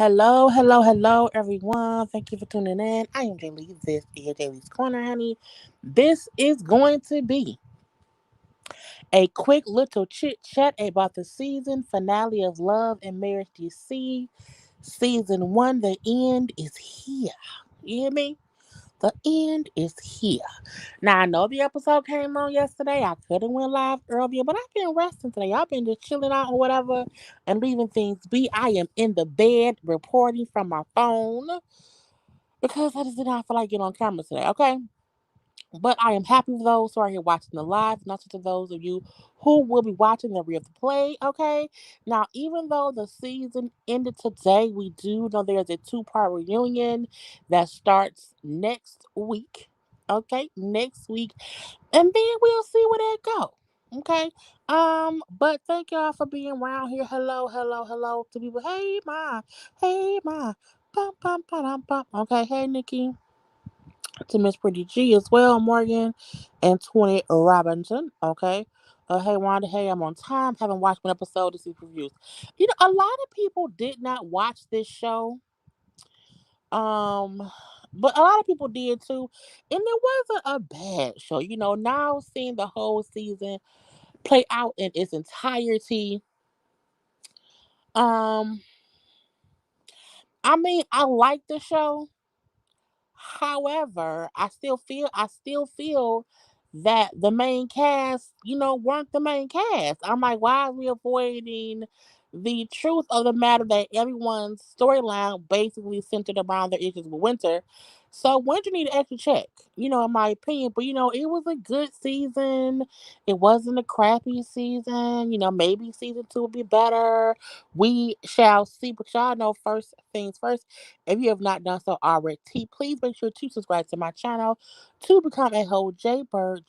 Hello, everyone. Thank you for tuning in. I am Jaylee. This is Jaylee's Corner, honey. This is going to be a quick little chit chat about the season finale of Love and Marriage DC. Season 1, the end is here. You hear me? The end is here. Now I know the episode came on yesterday. I could have went live earlier, but I've been resting today. I've been just chilling out or whatever and leaving things be. I am in the bed reporting from my phone because I just did not feel like getting on camera today. Okay. But I am happy for those who are here watching the live, not to those of you who will be watching the replay. Okay. Now, even though the season ended today, we do know there's a two-part reunion that starts next week. Okay, next week, and then we'll see where that go. Okay. But thank y'all for being around here. Hello to people. Hey ma, bum. Okay, hey Nikki, to Miss Pretty G as well, Morgan, and 20 Robinson. Okay. Hey Wanda, hey, I'm on time. Haven't watched one episode to see reviews. You know, a lot of people did not watch this show. Um, but a lot of people did too. And it wasn't a bad show. You know, now seeing the whole season play out in its entirety. Um, I mean, I like the show. However, I still feel that the main cast, weren't the main cast. I'm like, why are we avoiding the truth of the matter that everyone's storyline basically centered around their issues with Winter? So Winter need an extra check, in my opinion. But it was a good season. It wasn't a crappy season. Maybe season 2 will be better. We shall see. But y'all know, first things first. If you have not done so already, please make sure to subscribe to my channel to become a whole JayBird,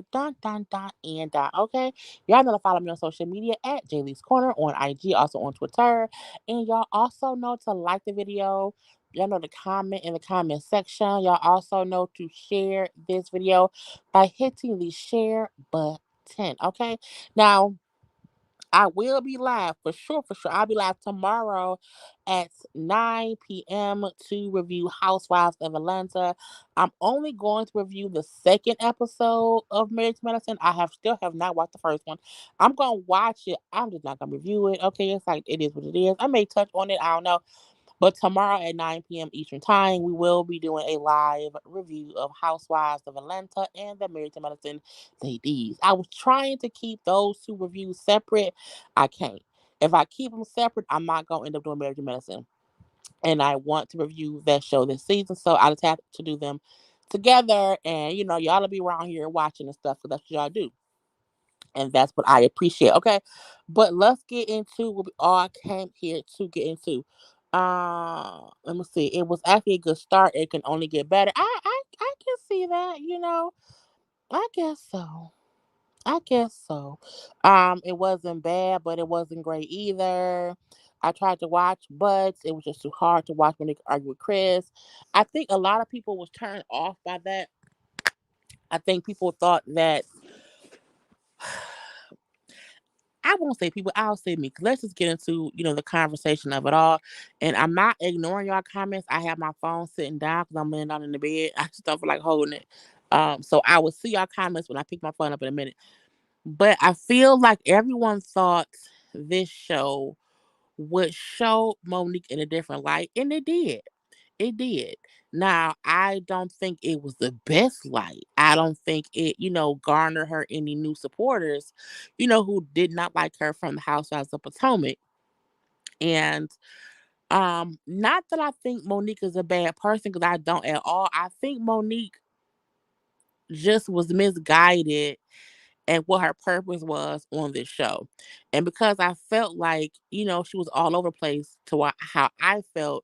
dot. Okay, y'all know to follow me on social media at JayLeesCorner on IG, also on Twitter, and y'all also know to like the video. Y'all know to comment in the comment section. Y'all also know to share this video by hitting the share button. Okay, now I will be live for sure. I'll be live tomorrow at 9 p.m. to review Housewives of Atlanta. I'm only going to review the second episode of Marriage Medicine. I still have not watched the first one. I'm gonna watch it. I'm just not gonna review it. Okay, it's like it is what it is. I may touch on it. I don't know. But tomorrow at 9 p.m. Eastern Time, we will be doing a live review of Housewives of Atlanta and the Married to Medicine ladies. I was trying to keep those two reviews separate. I can't. If I keep them separate, I'm not going to end up doing Married to Medicine. And I want to review that show this season, so I just have to do them together. And, y'all will be around here watching and stuff, because that's what y'all do. And that's what I appreciate. Okay. But let's get into what we all came here to get into. Let me see. It was actually a good start. It can only get better. I can see that, I guess so. I guess so. It wasn't bad, but it wasn't great either. I tried to watch, but it was just too hard to watch when they argue with Chris. I think a lot of people was turned off by that. I think people thought that I won't say people, I'll say me. 'Cause let's just get into, the conversation of it all. And I'm not ignoring y'all comments. I have my phone sitting down because I'm laying down in the bed. I just don't feel like holding it. So I will see y'all comments when I pick my phone up in a minute. But I feel like everyone thought this show would show Monique in a different light, and it did. It did. Now, I don't think it was the best light. I don't think it, garnered her any new supporters, who did not like her from the Housewives of Potomac. And not that I think Monique is a bad person, because I don't at all. I think Monique just was misguided and what her purpose was on this show. And because I felt like, she was all over the place to how I felt,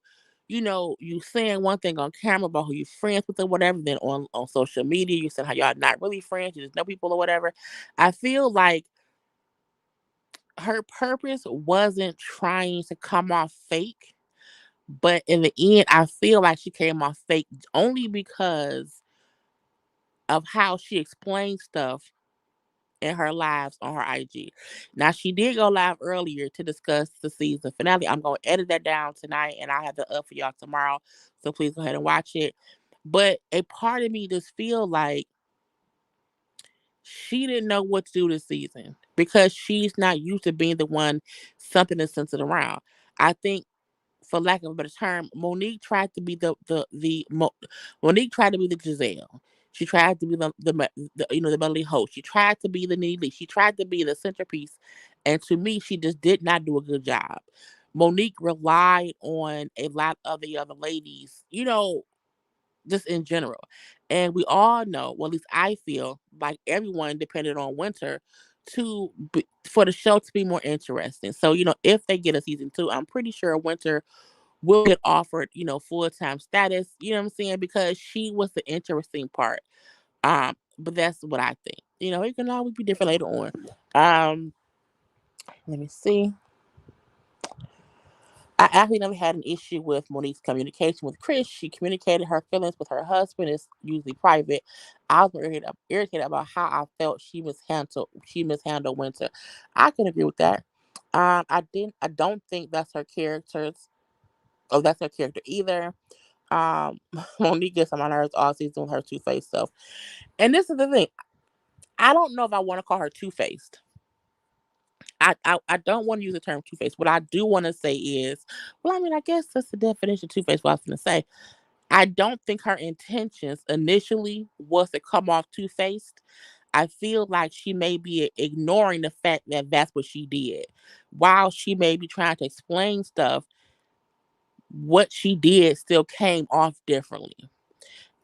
you saying one thing on camera about who you friends with or whatever, then on social media, you said how y'all not really friends, you just know people or whatever. I feel like her purpose wasn't trying to come off fake, but in the end, I feel like she came off fake only because of how she explained stuff in her lives on her IG. Now she did go live earlier to discuss the season finale. I'm gonna edit that down tonight and I'll have that up for y'all tomorrow. So please go ahead and watch it. But a part of me just feel like she didn't know what to do this season because she's not used to being the one something is centered around. I think, for lack of a better term, Monique tried to be Monique tried to be the Giselle. She tried to be the melody host. She tried to be the needy. She tried to be the centerpiece, and to me, she just did not do a good job. Monique relied on a lot of the other ladies, just in general. And we all know, well, at least I feel like everyone depended on Winter for the show to be more interesting. So, if they get a season two, I'm pretty sure Winter will get offered, full time status. You know what I'm saying? Because she was the interesting part. But that's what I think. It can always be different later on. Um, Let me see. I actually never had an issue with Monique's communication with Chris. She communicated her feelings with her husband. It's usually private. I was irritated about how I felt she mishandled Winter. I can agree with that. I don't think that's her character either. Monique gets on my nerves all season with her two-faced stuff. And this is the thing. I don't know if I want to call her two-faced. I don't want to use the term two-faced. What I do want to say is, well, I mean, I guess that's the definition of two-faced. What I was going to say. I don't think her intentions initially was to come off two-faced. I feel like she may be ignoring the fact that that's what she did. While she may be trying to explain stuff, what she did still came off differently.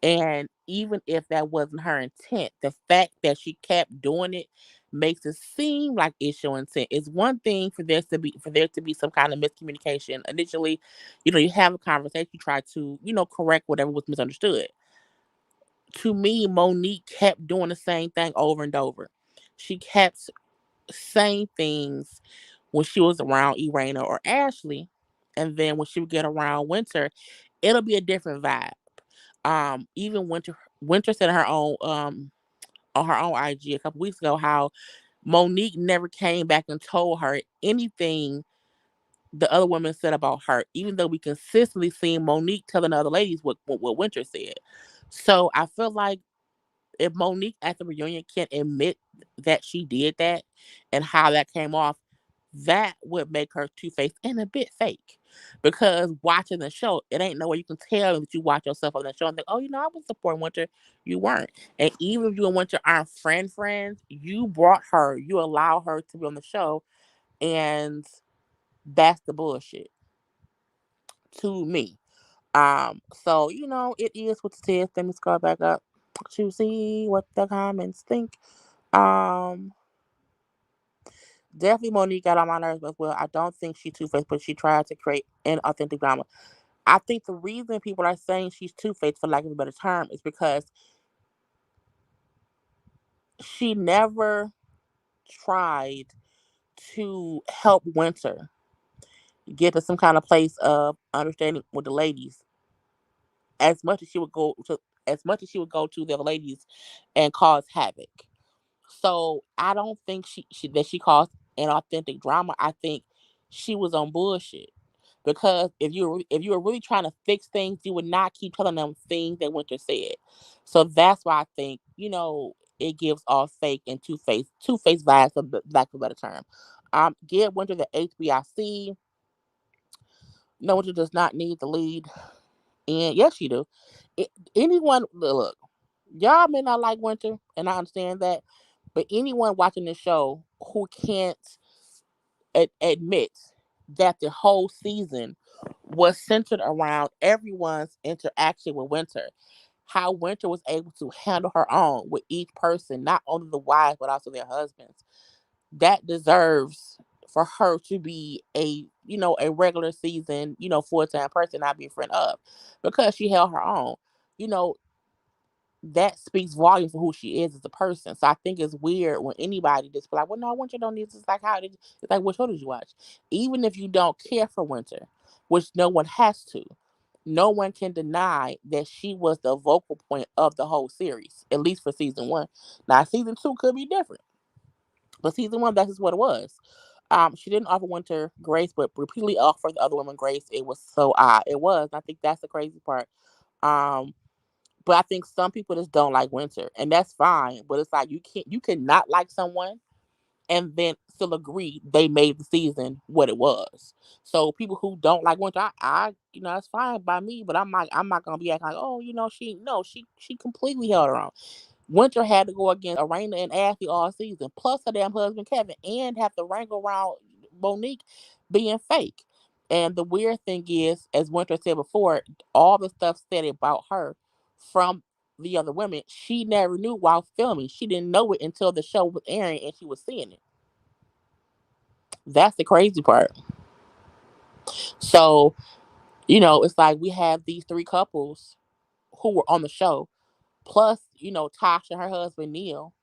And even if that wasn't her intent, the fact that she kept doing it makes it seem like it's showing intent. It's one thing for there to be some kind of miscommunication. Initially, you have a conversation, you try to, correct whatever was misunderstood. To me, Monique kept doing the same thing over and over. She kept saying things when she was around Irena or Ashley, and then when she would get around Winter, it'll be a different vibe. Even Winter said on her own IG a couple weeks ago how Monique never came back and told her anything the other women said about her, even though we consistently seen Monique telling the other ladies what Winter said. So I feel like if Monique at the reunion can't admit that she did that and how that came off, that would make her two-faced and a bit fake. Because watching the show, it ain't no way you can tell that you watch yourself on the show and think, oh, I was supporting Winter. You weren't. And even if you and Winter aren't friends, you brought her, you allow her to be on the show, and that's the bullshit to me. So it is what it is. Let me scroll back up to see what the comments think. Um, Definitely Monique got on my nerves as well. I don't think she two faced, but she tried to create an authentic drama. I think the reason people are saying she's two faced, for lack of a better term, is because she never tried to help Winter get to some kind of place of understanding with the ladies as much as she would go to the other ladies and cause havoc. So I don't think she caused and authentic drama, I think she was on bullshit. Because if you were really trying to fix things, you would not keep telling them things that Winter said. So that's why I think, it gives off fake and two-faced vibes, for lack of a better term. Give Winter the HBIC. No, Winter does not need the lead. And yes, you do. Anyone, look, y'all may not like Winter, and I understand that, but anyone watching this show who can't admit that the whole season was centered around everyone's interaction with Winter, how Winter was able to handle her own with each person, not only the wives but also their husbands, that deserves for her to be a regular season, full-time person, not be a friend of, because she held her own. You know, that speaks volume for who she is as a person. So I think it's weird when anybody just be like, well, no, Winter don't need this. It's like, how did it's like, what show did you watch? Even if you don't care for Winter, which no one has to, no one can deny that she was the vocal point of the whole series, at least for season one. Now, season two could be different, but season one, that's just what it was. She didn't offer Winter grace, but repeatedly offered the other women grace. It was so odd. It was. I think that's the crazy part. Um, but I think some people just don't like Winter, and that's fine. But it's like you cannot like someone and then still agree they made the season what it was. So people who don't like Winter, it's fine by me. But I'm not gonna be acting like, oh, she completely held her own. Winter had to go against Arena and Ashley all season, plus her damn husband Kevin, and have to wrangle around Monique being fake. And the weird thing is, as Winter said before, all the stuff said about her from the other women, she never knew while filming. She didn't know it until the show was airing and she was seeing it. That's the crazy part. So, it's like we have these three couples who were on the show, plus, Tasha and her husband Neil,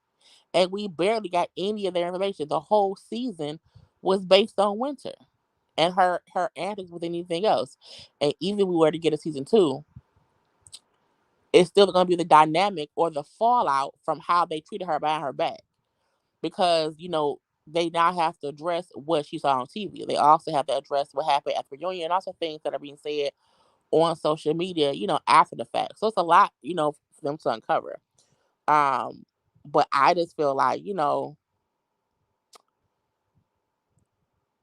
and we barely got any of their information. The whole season was based on Winter and her antics with anything else. And even if we were to get a season two, it's still going to be the dynamic or the fallout from how they treated her behind her back. Because, they now have to address what she saw on TV. They also have to address what happened at the reunion and also things that are being said on social media, after the fact. So it's a lot, for them to uncover. But I just feel like,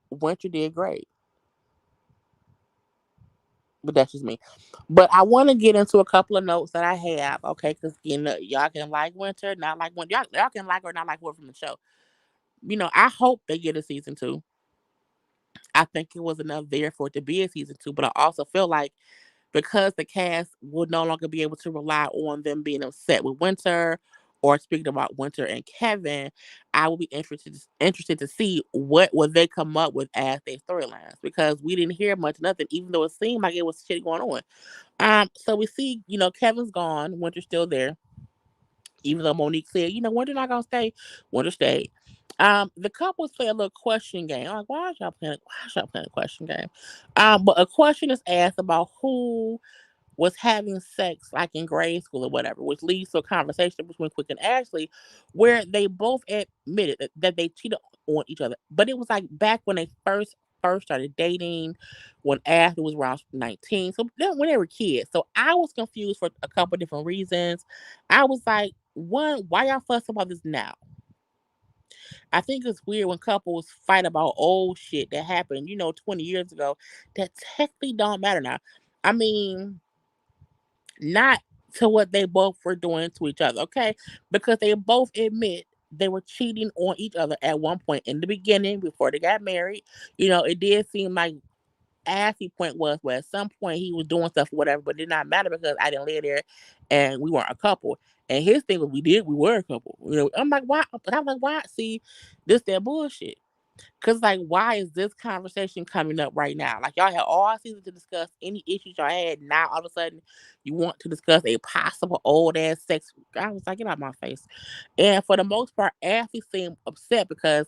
Winter did great. But that's just me. But I want to get into a couple of notes that I have, okay? Because y'all can like Winter, not like Winter. Y'all can like her, not like her from the show. I hope they get a season two. I think it was enough there for it to be a season two. But I also feel like because the cast will no longer be able to rely on them being upset with Winter or speaking about Winter and Kevin, I will be interested to see what will they come up with as their storylines, because we didn't hear much, nothing, even though it seemed like it was shit going on. So we see, Kevin's gone, Winter's still there, even though Monique said, Winter not gonna stay, Winter stayed. The couples play a little question game. I'm like, why is y'all playing a question game? But a question is asked about who was having sex like in grade school or whatever, which leads to a conversation between Quick and Ashley where they both admitted that they cheated on each other. But it was like back when they first started dating, when Ashley was around 19. So when they were kids. So I was confused for a couple different reasons. I was like, one, why y'all fuss about this now? I think it's weird when couples fight about old shit that happened, 20 years ago, that technically don't matter now. I mean, not to what they both were doing to each other, okay? Because they both admit they were cheating on each other at one point in the beginning before they got married. It did seem like Ashley's point was, well, at some point he was doing stuff or whatever, but it did not matter because I didn't live there and we weren't a couple. And his thing was, we were a couple. I'm like, why? I'm like, why? See, this that bullshit. Cause like, why is this conversation coming up right now? Like y'all had all season to discuss any issues y'all had. Now all of a sudden, you want to discuss a possible old ass sex. I was like, get out of my face. And for the most part, Ashley seemed upset because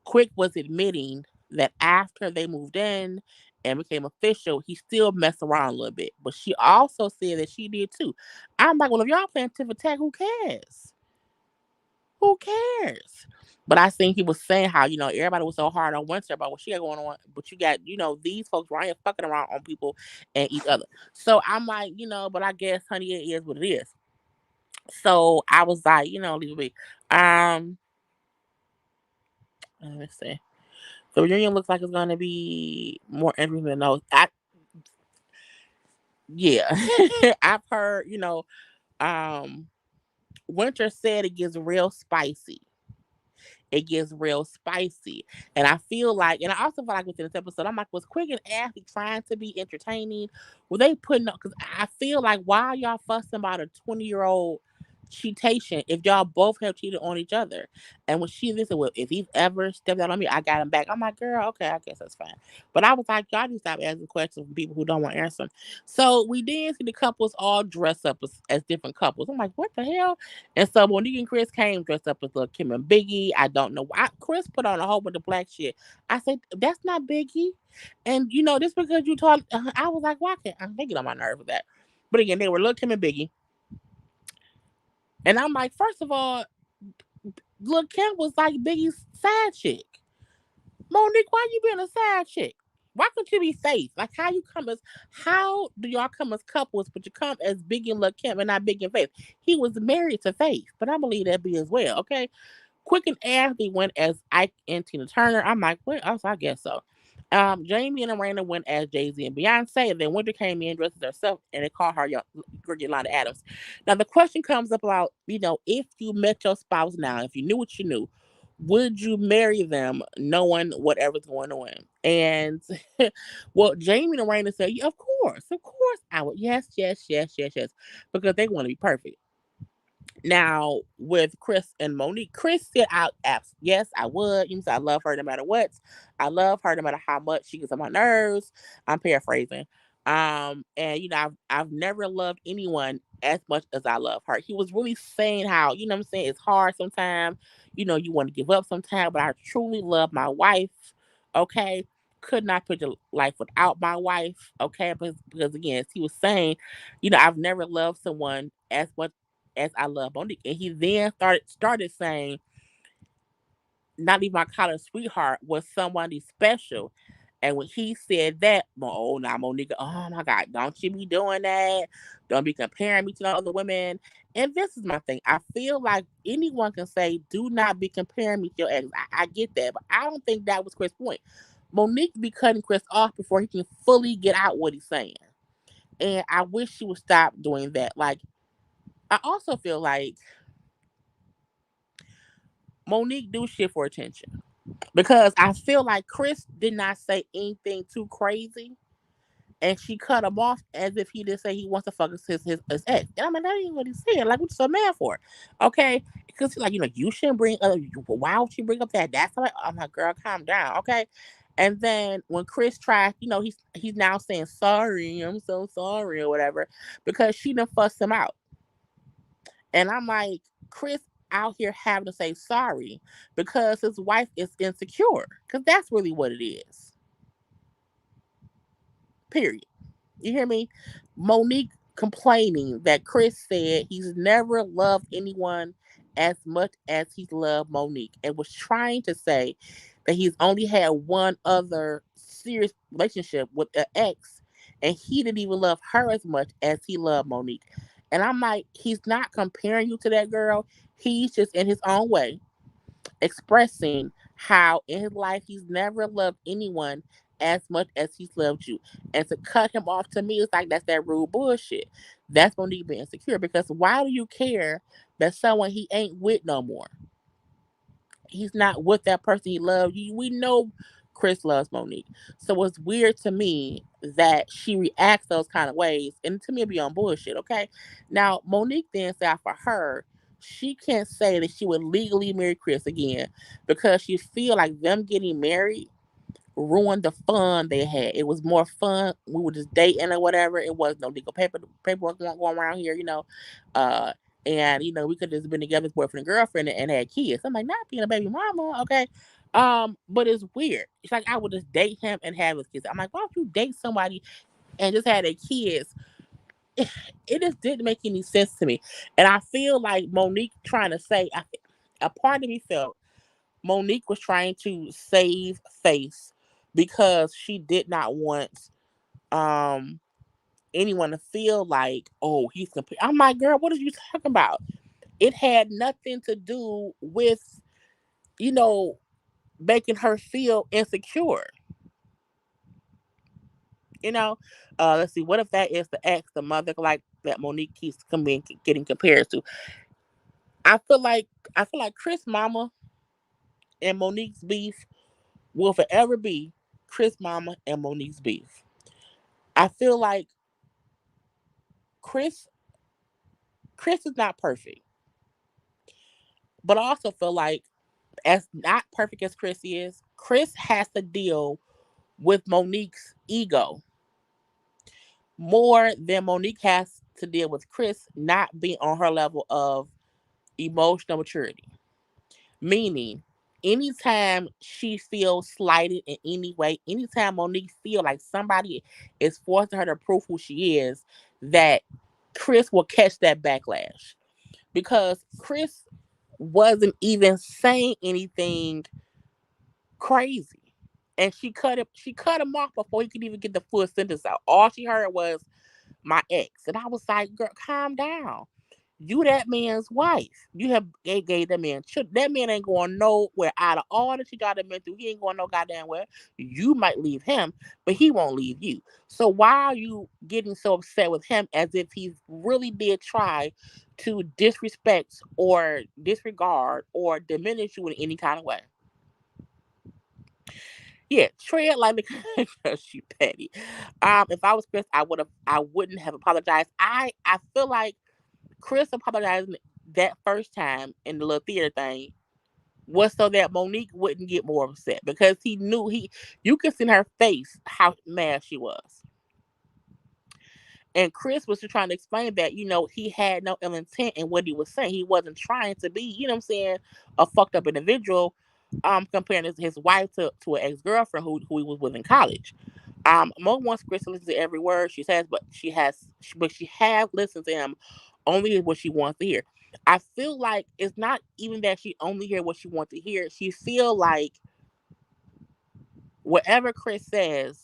Quick was admitting that after they moved in and became official, he still messed around a little bit. But she also said that she did too. I'm like, well, if y'all playing tit for tat, who cares? Who cares? But I think he was saying how, everybody was so hard on Winter about what she got going on. But you got, these folks right here fucking around on people and each other. So I'm like, but I guess, honey, it is what it is. So I was like, leave it be. Let me see. The reunion looks like it's gonna be more interesting than those. Yeah. I've heard, um Winter said it gets real spicy. It gets real spicy. And I feel like, and I also feel like within this episode, I'm like, was Quick and Ashley trying to be entertaining? Were they putting up? Because I feel like, why are y'all fussing about a 20-year-old cheatation if y'all both have cheated on each other? And when she listened, well, if he's ever stepped out on me, I got him back. I'm like, girl, okay, I guess that's fine. But I was like, y'all need to stop asking questions from people who don't want to answer them. So we did see the couples all dress up as different couples. I'm like, what the hell? And so Monique and Chris came dressed up as little Kim and Biggie. I don't know why. Chris put on a whole bunch of black shit. I said, that's not Biggie. And just because you talk, I was like, why can't they get on my nerve with that? But again, they were little Kim and Biggie. And I'm like, first of all, little Kim was like Biggie's side chick. Monique, why you being a side chick? Why couldn't you be Faith? Like, how do y'all come as couples, but you come as Biggie and Lil Kim and not Biggie and Faith? He was married to Faith, but I believe that be as well, okay? Quick and Ashley went as Ike and Tina Turner. I'm like, what else? I guess so. Jamie and Miranda went as Jay-Z and Beyonce, and then Winter came in dressed as herself, and they called her Yolanda Adams. Now, the question comes up about, if you met your spouse now, if you knew what you knew, would you marry them knowing whatever's going on? And well, Jamie and Miranda said, yeah, of course I would. Yes, yes, yes, yes, yes, because they want to be perfect. Now, with Chris and Monique, Chris said out apps, yes, I would. I love her no matter what. I love her no matter how much she gets on my nerves. I'm paraphrasing. And I've never loved anyone as much as I love her. He was really saying how, what I'm saying, it's hard sometimes. You want to give up sometimes, but I truly love my wife. Okay. Could not picture life without my wife. Okay. Because again, as he was saying, I've never loved someone as much as I love Monique. And he then started saying, not even my college sweetheart was somebody special. And when he said that, oh, now Monique, oh my God, don't you be doing that. Don't be comparing me to the other women. And this is my thing. I feel like anyone can say, do not be comparing me to your ex. I get that, but I don't think that was Chris' point. Monique be cutting Chris off before he can fully get out what he's saying. And I wish she would stop doing that. Like, I also feel like Monique do shit for attention because I feel like Chris did not say anything too crazy, and she cut him off as if he did say he wants to fuck his ex. And I'm like, that ain't what he said. Like, what you so mad for? Okay, because he's like, you shouldn't bring. Why would you bring up that? That's like, I'm like, girl, calm down, okay. And then when Chris tried, he's now saying sorry, I'm so sorry or whatever because she done fussed him out. And I'm like, Chris out here having to say sorry because his wife is insecure. Because that's really what it is. Period. You hear me? Monique complaining that Chris said he's never loved anyone as much as he's loved Monique and was trying to say that he's only had one other serious relationship with an ex and he didn't even love her as much as he loved Monique. And I'm like, he's not comparing you to that girl. He's just in his own way expressing how in his life he's never loved anyone as much as he's loved you. And to cut him off to me, it's like that's that rude bullshit. That's when he be insecure because why do you care that someone he ain't with no more? He's not with that person he loved. We know Chris loves Monique. So it's weird to me that she reacts those kind of ways. And to me, it be on bullshit, okay? Now, Monique then said for her, she can't say that she would legally marry Chris again because she feel like them getting married ruined the fun they had. It was more fun. We were just dating or whatever. It was no legal paperwork going around here, Uh, and we could have just been together as boyfriend and girlfriend and had kids. I'm like, not being a baby mama, okay. But it's weird. It's like I would just date him and have his kids. I'm like, why don't you date somebody and just have their kids? It just didn't make any sense to me. And I feel like Monique trying to say, A part of me felt Monique was trying to save face because she did not want um anyone to feel like, oh, he's complete. I'm like, girl, what are you talking about? It had nothing to do with, you know, making her feel insecure. You know, let's see, what if that is the ex, the mother, like that Monique keeps coming getting compared to? I feel like Chris Mama and Monique's beef will forever be Chris Mama and Monique's beef. I feel like Chris Chris is not perfect, but I also feel like as not perfect as Chris has to deal with Monique's ego more than Monique has to deal with Chris not being on her level of emotional maturity. Meaning, anytime she feels slighted in any way, anytime Monique feel like somebody is forcing her to prove who she is, that Chris will catch that backlash. Because Chris wasn't even saying anything crazy. And she cut him off before he could even get the full sentence out. All she heard was my ex. And I was like, girl, calm down. You that man's wife. You have gave that man. That man ain't going nowhere. Out of all that you got him through, he ain't going no goddamn where. You might leave him, but he won't leave you. So why are you getting so upset with him as if he really did try to disrespect or disregard or diminish you in any kind of way? Yeah, tread lightly because she petty. If I was Chris, I wouldn't have apologized. I feel like Chris apologizing that first time in the little theater thing was so that Monique wouldn't get more upset because he knew you could see in her face how mad she was. And Chris was just trying to explain that, he had no ill intent in what he was saying. He wasn't trying to be, what I'm saying, a fucked up individual, comparing his wife to an ex-girlfriend who he was with in college. Mo wants Chris to listen to every word she says, but she has listened to him only what she wants to hear. I feel like it's not even that she only hear what she wants to hear. She feel like whatever Chris says,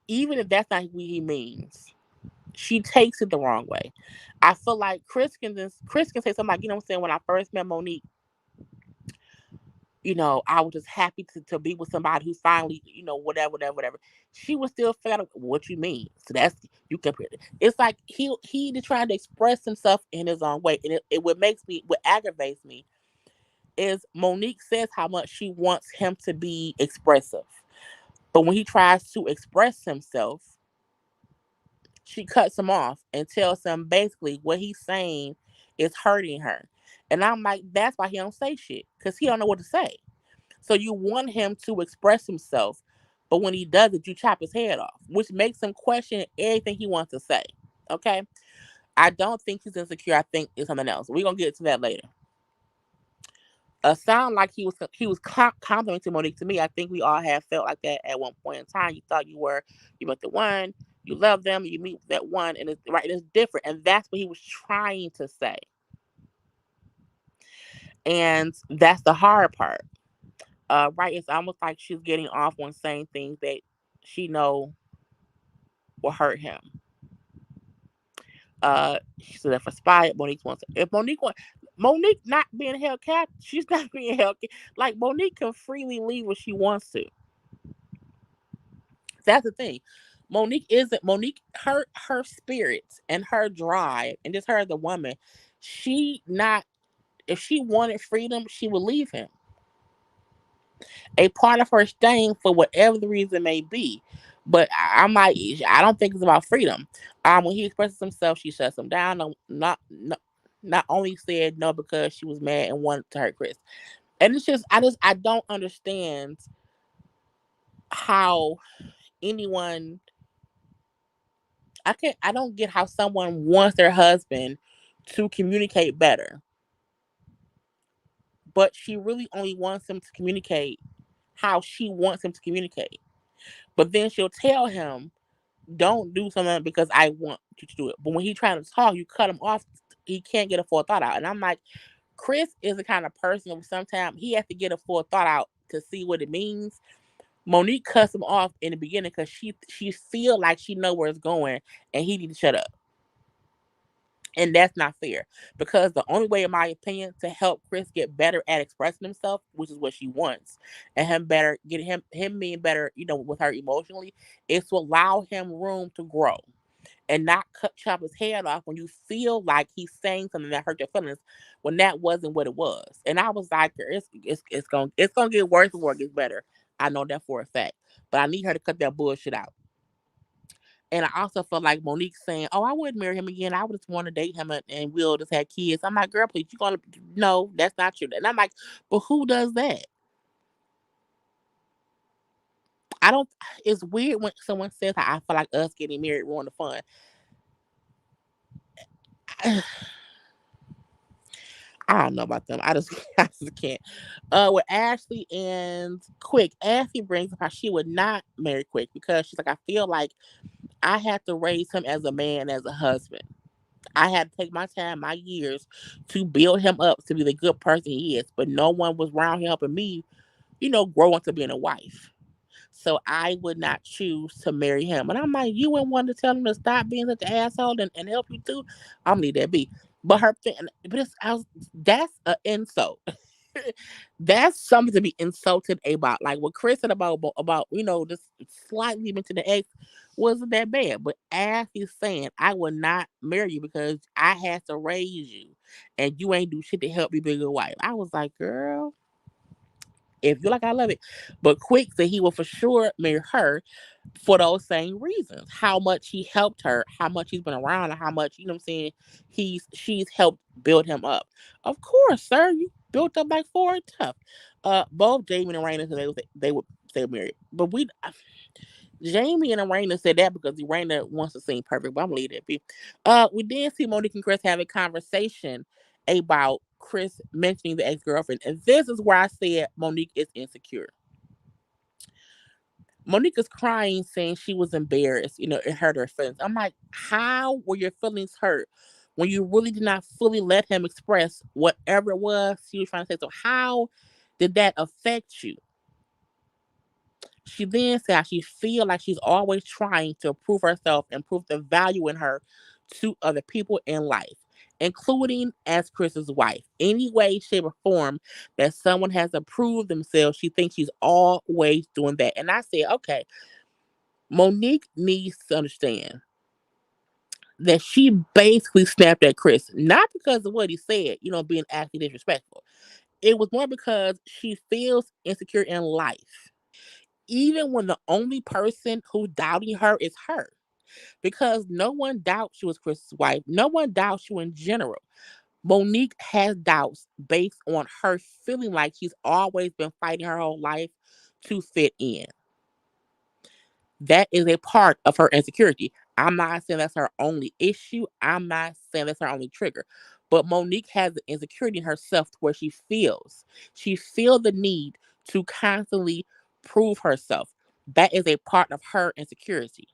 even if that's not what he means, she takes it the wrong way. I feel like Chris can say something like, what I'm saying, when I first met Monique, I was just happy to be with somebody who finally, whatever, whatever, whatever. She was still fed up. What you mean? So that's you compare it. It's like he trying to express himself in his own way, and what aggravates me is Monique says how much she wants him to be expressive, but when he tries to express himself, she cuts him off and tells him basically what he's saying is hurting her. And I'm like, that's why he don't say shit, because he don't know what to say. So you want him to express himself, but when he does it, you chop his head off, which makes him question everything he wants to say. Okay? I don't think he's insecure. I think it's something else. We're gonna get to that later. Sound like he was complimenting Monique to me. I think we all have felt like that at one point in time. You thought you met the one, you love them, you meet that one, and it's different, and that's what he was trying to say, and that's the hard part. Right? It's almost like she's getting off on saying things that she know will hurt him. She said if aspired, Monique wants it. If Monique not being held captive, she's not being held. Like Monique can freely leave when she wants to. That's the thing. Monique. Her spirit and her drive, and just her as a woman. She not. If she wanted freedom, she would leave him. A part of her staying for whatever the reason may be. But I'm like, I don't think it's about freedom. When he expresses himself, she shuts him down. No, not only said no because she was mad and wanted to hurt Chris. And it's just, I don't understand how anyone. I don't get how someone wants their husband to communicate better, but she really only wants him to communicate how she wants him to communicate. But then she'll tell him, don't do something because I want you to do it. But when he trying to talk, you cut him off. He can't get a full thought out. And I'm like, Chris is the kind of person who sometimes he has to get a full thought out to see what it means. Monique cuts him off in the beginning because she feel like she know where it's going, and he need to shut up. And that's not fair, because the only way, in my opinion, to help Chris get better at expressing himself, which is what she wants, and him better get him being better, with her emotionally, is to allow him room to grow and not chop his head off when you feel like he's saying something that hurt your feelings when that wasn't what it was. And I was like, it's gonna get worse before it gets better. I know that for a fact, but I need her to cut that bullshit out. And I also felt like Monique saying, "Oh, I wouldn't marry him again. I would just want to date him, and we'll just have kids." I'm like, "Girl, please, you gonna no? That's not true." And I'm like, "But who does that?" I don't. It's weird when someone says, "I feel like us getting married ruined the fun." I don't know about them. I just, I just can't. With Ashley and Quick, Ashley brings up how she would not marry Quick because she's like, I feel like I had to raise him as a man, as a husband. I had to take my time, my years, to build him up to be the good person he is. But no one was around here helping me, grow into being a wife. So I would not choose to marry him. And I'm like, you wouldn't want to tell him to stop being such an asshole and help you too. I'm gonna leave that be. But her thing, but that's an insult. That's something to be insulted about. Like what Chris said about just slightly mention the ex wasn't that bad. But as he's saying, I will not marry you because I had to raise you, and you ain't do shit to help me be a good wife. I was like, girl, if you like, I love it. But Quick said he will for sure marry her for those same reasons. How much he helped her, how much he's been around, and how much, what I'm saying, she's helped build him up. Of course, sir, you built up like four and tough. Both Jamie and Raina said they would stay married. But Jamie and Raina said that because Raina wants to seem perfect, but I'm gonna leave that be. We did see Monique and Chris have a conversation about Chris mentioning the ex-girlfriend. And this is where I said Monique is insecure. Monique is crying, saying she was embarrassed, it hurt her feelings. I'm like, how were your feelings hurt when you really did not fully let him express whatever it was he was trying to say? So how did that affect you? She then said how she feel like she's always trying to prove herself and prove the value in her to other people in life, including as Chris's wife. Any way, shape, or form that someone has to prove themselves, she thinks she's always doing that. And I said, okay, Monique needs to understand that she basically snapped at Chris, not because of what he said, being actually disrespectful. It was more because she feels insecure in life, even when the only person who's doubting her is her. Because no one doubts she was Chris's wife. No one doubts you in general. Monique has doubts based on her feeling like she's always been fighting her whole life to fit in. That is a part of her insecurity. I'm not saying that's her only issue. I'm not saying that's her only trigger. But Monique has the insecurity in herself to where she feels the need to constantly prove herself. That is a part of her insecurity.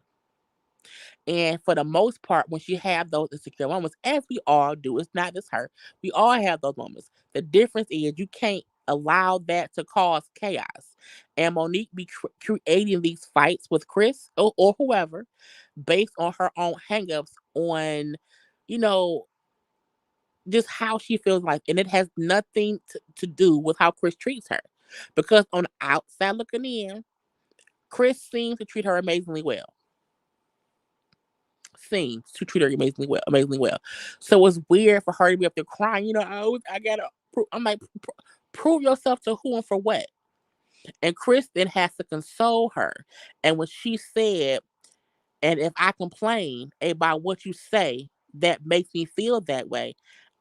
And for the most part, when she have those insecure moments, as we all do, it's not just her. We all have those moments. The difference is you can't allow that to cause chaos. And Monique be creating these fights with Chris or whoever based on her own hangups on, you know, just how she feels like. And it has nothing to do with how Chris treats her. Because on the outside looking in, Chris seems to treat her amazingly well. Seems to treat her amazingly well, amazingly well. So it's weird for her to be up there crying. I gotta. I'm like, prove yourself to who and for what? And Chris then has to console her. And when she said, "And if I complain about what you say, that makes me feel that way,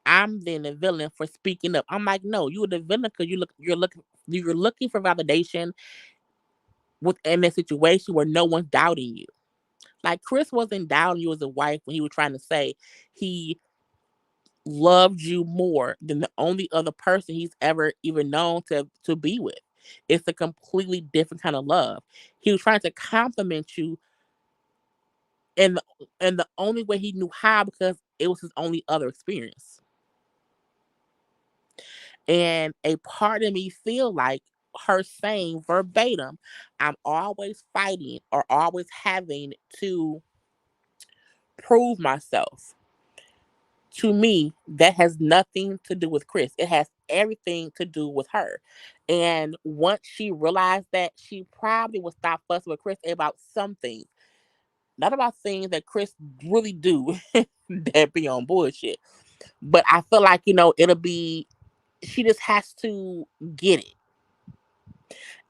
I'm then the villain for speaking up." I'm like, no, you're the villain because you're looking for validation within a situation where no one's doubting you. Like Chris wasn't down you as a wife when he was trying to say he loved you more than the only other person he's ever even known to be with. It's a completely different kind of love. He was trying to compliment you and the only way he knew how because it was his only other experience. And a part of me feel like her saying verbatim, I'm always fighting or always having to prove myself. To me, that has nothing to do with Chris. It has everything to do with her. And once she realized that, she probably would stop fussing with Chris about some things. Not about things that Chris really do that be on bullshit. But I feel like, it'll be, she just has to get it.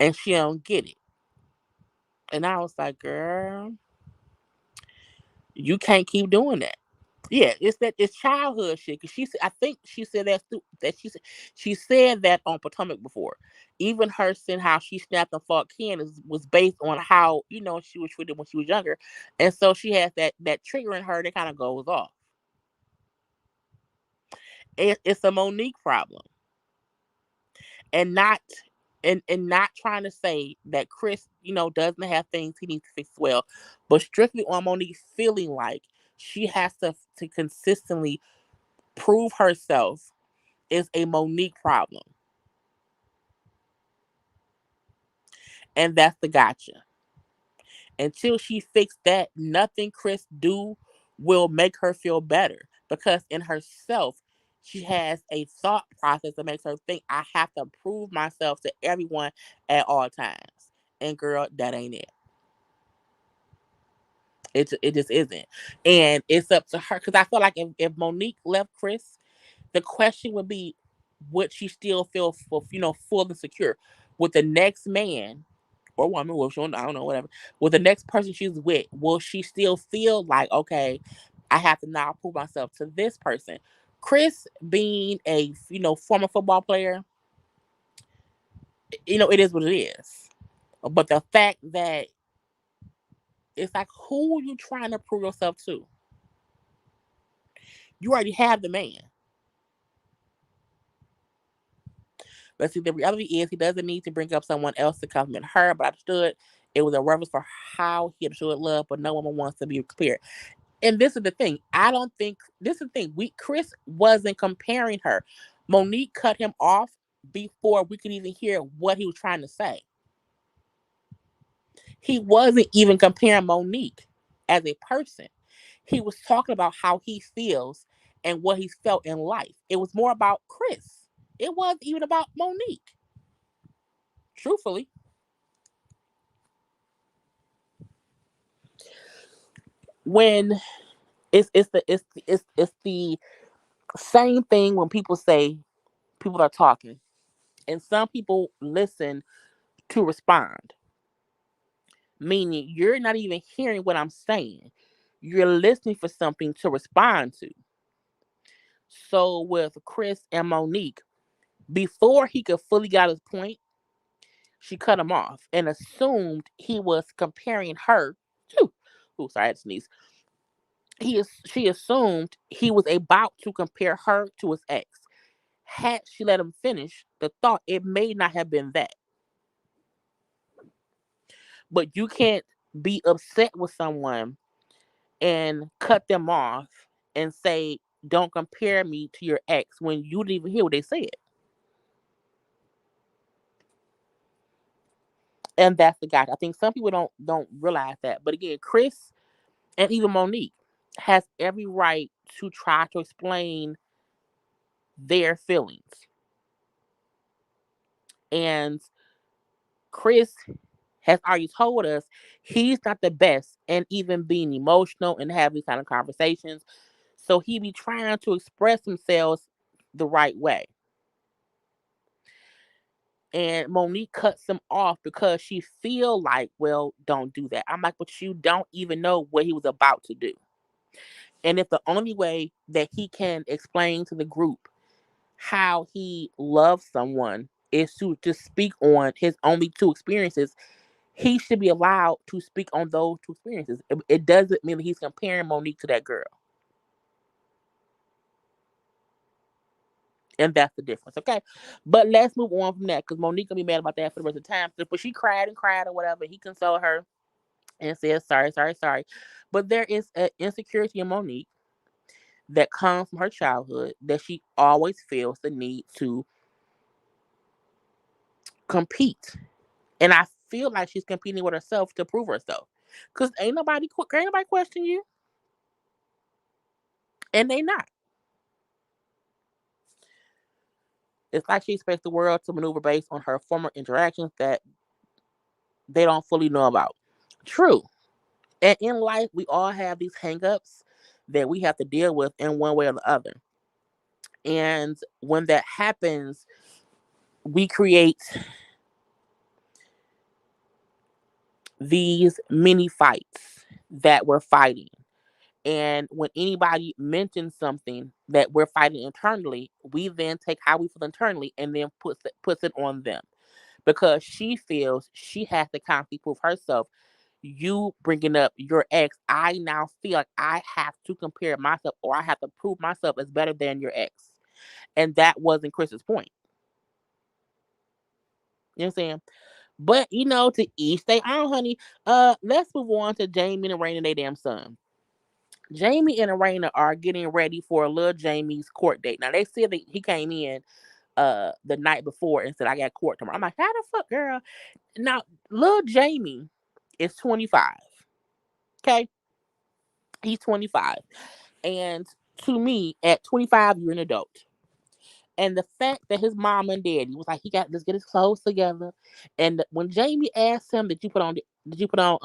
And she don't get it. And I was like, girl, you can't keep doing that. Yeah, it's childhood shit. Cause I think she said she said that on Potomac before. Even her saying how she snapped and fought Ken was based on how she was treated when she was younger, and so she has that trigger in her that kind of goes off. It's a Monique problem, and not not trying to say that Chris doesn't have things he needs to fix well, but strictly on Monique feeling like she has to consistently prove herself is a Monique problem. And that's the gotcha. Until she fixed that, nothing Chris do will make her feel better. Because in herself, she has a thought process that makes her think I have to prove myself to everyone at all times. And girl, that ain't it. It just isn't. And it's up to her. Because I feel like if Monique left Chris, the question would be, would she still feel full and secure with the next man or woman? Well, I don't know, whatever. With the next person she's with, will she still feel like, okay, I have to now prove myself to this person? Chris, being a former football player, it is what it is. But the fact that it's like, who are you trying to prove yourself to? You already have the man. But see, the reality is he doesn't need to bring up someone else to compliment her. But I understood it was a reference for how he understood love, but no woman wants to be clear. And this is the thing. I don't think this is the thing. Chris wasn't comparing her. Monique cut him off before we could even hear what he was trying to say. He wasn't even comparing Monique as a person. He was talking about how he feels and what he's felt in life. It was more about Chris. It wasn't even about Monique. Truthfully. When it's the same thing when people say people are talking. And some people listen to respond, meaning you're not even hearing what I'm saying. You're listening for something to respond to. So with Chris and Monique, before he could fully get his point, she cut him off and assumed he was comparing her to. Oh, sorry, I had to sneeze. She assumed he was about to compare her to his ex. Had she let him finish the thought, it may not have been that. But you can't be upset with someone and cut them off and say, don't compare me to your ex when you didn't even hear what they said. And that's the guy. I think some people don't realize that. But again, Chris and even Monique has every right to try to explain their feelings. And Chris has already told us he's not the best and even being emotional and having these kind of conversations. So he be trying to express himself the right way. And Monique cuts him off because she feel like, well, don't do that. I'm like, but you don't even know what he was about to do. And if the only way that he can explain to the group how he loves someone is to just speak on his only two experiences, he should be allowed to speak on those two experiences. It doesn't mean that he's comparing Monique to that girl. And that's the difference, okay? But let's move on from that because Monique gonna be mad about that for the rest of the time. But she cried and cried or whatever. He consoled her and said, sorry, sorry, sorry. But there is an insecurity in Monique that comes from her childhood that she always feels the need to compete. And I feel like she's competing with herself to prove herself. Cause ain't nobody question you. And they not. It's like she expects the world to maneuver based on her former interactions that they don't fully know about. True. And in life, we all have these hangups that we have to deal with in one way or the other. And when that happens, we create these mini fights that we're fighting. And when anybody mentions something that we're fighting internally, we then take how we feel internally and then puts it on them because she feels she has to constantly prove herself. You bringing up your ex, I now feel like I have to compare myself or I have to prove myself as better than your ex. And that wasn't Chris's point. You know what I'm saying? But to each their own, honey. Let's move on to Jamie and Raina and their damn son. Jamie and Raina are getting ready for little Jamie's court date. Now they said that he came in the night before and said I got court tomorrow. I'm like, how the fuck, girl? Now little Jamie is 25. Okay, he's 25, and to me, at 25, you're an adult. And the fact that his mom and daddy was like, he got let's get his clothes together. And when Jamie asked him, did you put on deodorant?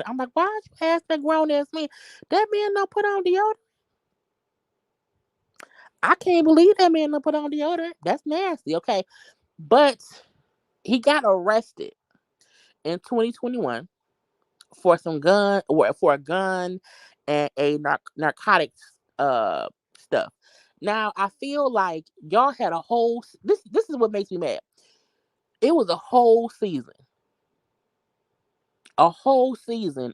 I'm like, why'd you ask that grown ass man? That man don't put on deodorant. I can't believe that man don't put on deodorant. That's nasty. Okay. But he got arrested in 2021 for some gun or for a gun and a narcotics stuff. Now I feel like y'all had this is what makes me mad. It was a whole season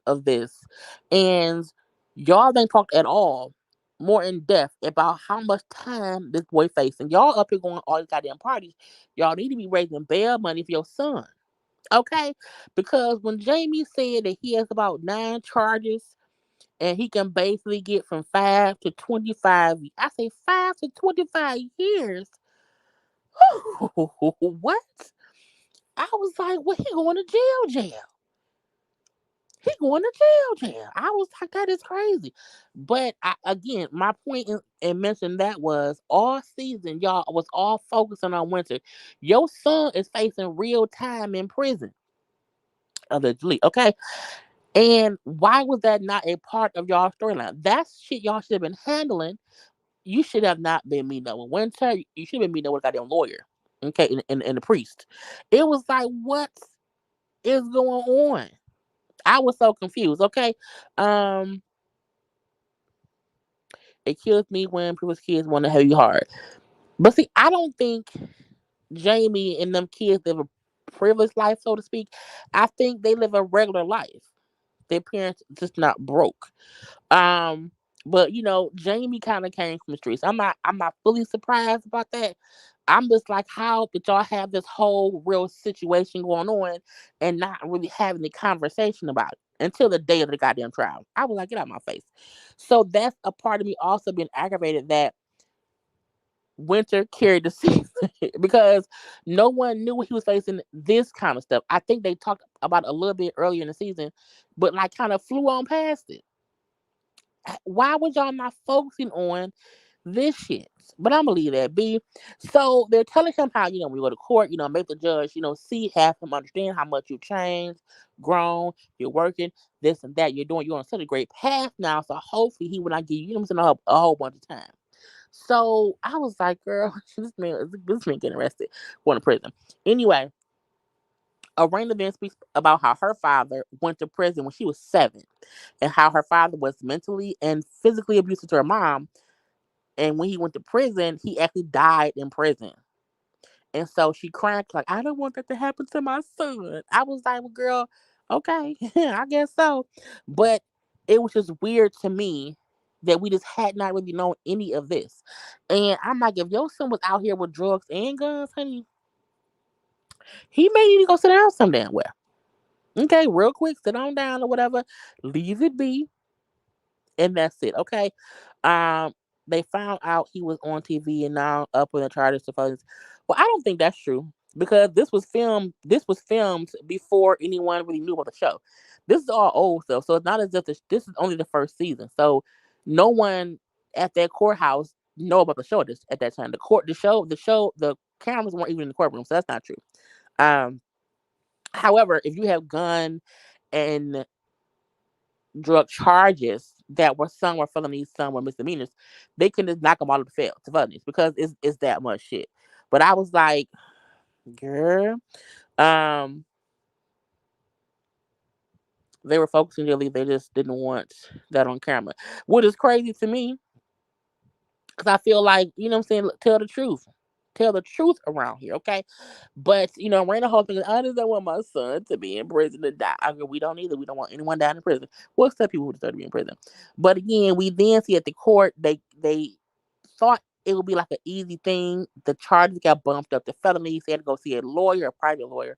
of this, and y'all didn't talk at all more in depth about how much time this boy facing. Y'all up here going all these goddamn parties. Y'all need to be raising bail money for your son. Okay? Because when Jamie said that he has about 9 charges and he can basically get from 5 to 25, I say 5 to 25 years. What? I was like, well, he going to jail. He going to jail. I was like, that is crazy. But again, my point in mentioning that was all season, y'all was all focusing on Winter. Your son is facing real time in prison, allegedly. Okay. And why was that not a part of y'all storyline? That's shit y'all should have been handling. You should have not been meeting up with Winter. You should have been meeting up with a goddamn lawyer. Okay. And the priest. It was like, what is going on? I was so confused. Okay. Um, it kills me when people's kids want to have you hard. But see, I don't think Jamie and them kids live a privileged life, so to speak. I think they live a regular life. Their parents just not broke. Um, but Jamie kind of came from the streets. I'm not fully surprised about that. I'm just like, how did y'all have this whole real situation going on and not really having a conversation about it until the day of the goddamn trial? I was like, get out of my face. So that's a part of me also being aggravated that Winter carried the season because no one knew he was facing this kind of stuff. I think they talked about it a little bit earlier in the season, but like kind of flew on past it. Why was y'all not focusing on this shit? But I'm gonna leave that be. So they're telling him how when you go to court, make the judge, see, have him understand how much you changed, grown, you're working, this and that, you're on such a great path now. So hopefully he will not give you, a whole bunch of time. So I was like, girl, this man getting arrested, going to prison. Anyway, Arena then speaks about how her father went to prison when she was 7 and how her father was mentally and physically abusive to her mom. And when he went to prison, he actually died in prison. And so she cracked like, I don't want that to happen to my son. I was like, well, girl, okay, I guess so. But it was just weird to me that we just had not really known any of this. And I'm like, if your son was out here with drugs and guns, honey, he may need to go sit down some damn well. Okay, real quick, sit on down or whatever, leave it be, and that's it. Okay. Um, they found out he was on TV and now up on the charges to phones. Well, I don't think that's true. because this was filmed before anyone really knew about the show. This is all old stuff, so it's not as if this is only the first season. So no one at that courthouse know about the show at that time. The cameras weren't even in the courtroom, so that's not true. Um, However, if you have gun and drug charges that were some were felonies, some were misdemeanors, they can just knock them all to felonies because it's that much shit. But I was like, girl, um, they were focusing really. They just didn't want that on camera, which is crazy to me because I feel like you know what I'm saying. Look, tell the truth around here, okay? But Raina Hall thinking, I just don't want my son to be in prison to die. I mean, we don't either. We don't want anyone down in prison. Well, except people who deserve to be in prison. But again, we then see at the court they thought it would be like an easy thing. The charges got bumped up to felonies. They had to go see a lawyer, a private lawyer,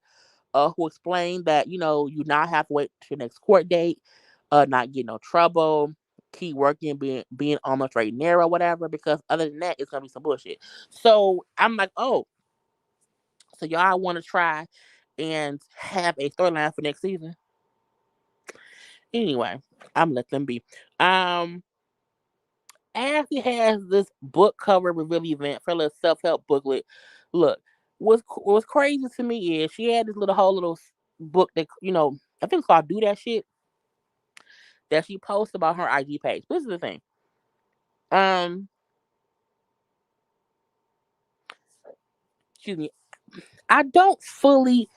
who explained that you not have to wait to your next court date, not get no trouble, keep working, being on the straight and narrow, whatever. Because other than that, it's gonna be some bullshit. So I'm like, oh, so y'all want to try and have a storyline for next season? Anyway, I'm let them be. Um, Ashley has this book cover reveal event for a little self help booklet. Look, what's crazy to me is she had this whole little book that I think it's called "Do That Shit" that she posts about her IG page. This is the thing. Um, Excuse me. I don't fully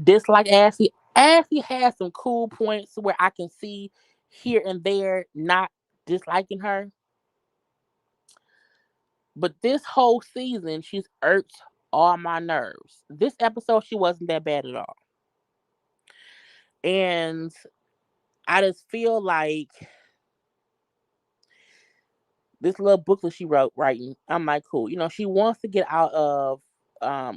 dislike Ashley. Ashley has some cool points where I can see here and there not disliking her. But this whole season, she's irked all my nerves. This episode, she wasn't that bad at all. And I just feel like this little booklet she wrote writing, I'm like, cool. She wants to get out of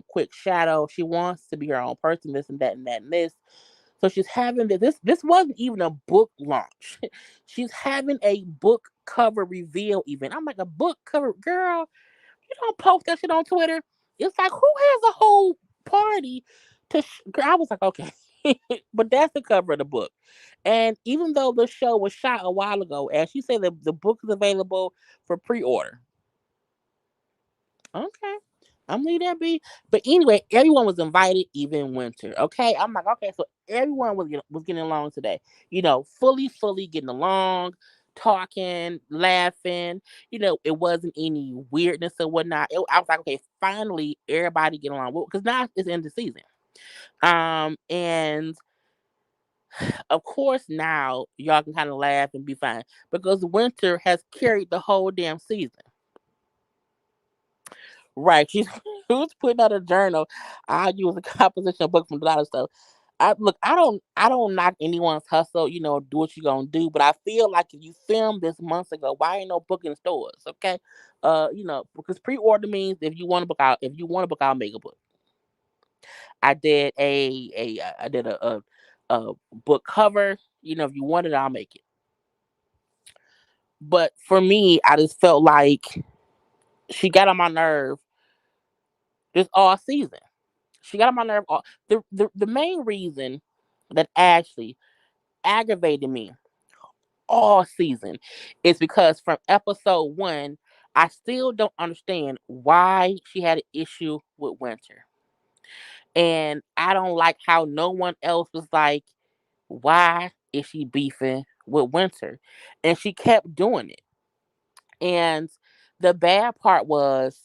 quick shadow. She wants to be her own person, this and that and that and this. So she's having this wasn't even a book launch. She's having a book cover reveal event. I'm like, a book cover, girl, you don't post that shit on Twitter. It's like, who has a whole party girl, I was like, okay. But that's the cover of the book. And even though the show was shot a while ago, as she said, the book is available for pre-order. Okay. I'm leave that be. But anyway, everyone was invited, even Winter. Okay. I'm like, okay, so everyone was getting along today. Fully getting along, talking, laughing. It wasn't any weirdness or whatnot. I was like, okay, finally everybody getting along. Because now it's in the season. And of course now y'all can kind of laugh and be fine because Winter has carried the whole damn season. Right. She's who's putting out a journal. I use a composition book from a lot of stuff. I don't knock anyone's hustle, do what you gonna do, but I feel like if you filmed this months ago, why ain't no book in stores? Okay. Because pre-order means if you want a book, I'll make a book. I did I did a book cover. If you want it, I'll make it. But for me, I just felt like she got on my nerve this all season. She got on my nerve. The main reason that Ashley aggravated me all season is because from episode one, I still don't understand why she had an issue with Winter. And I don't like how no one else was like, why is she beefing with Winter? And she kept doing it. And the bad part was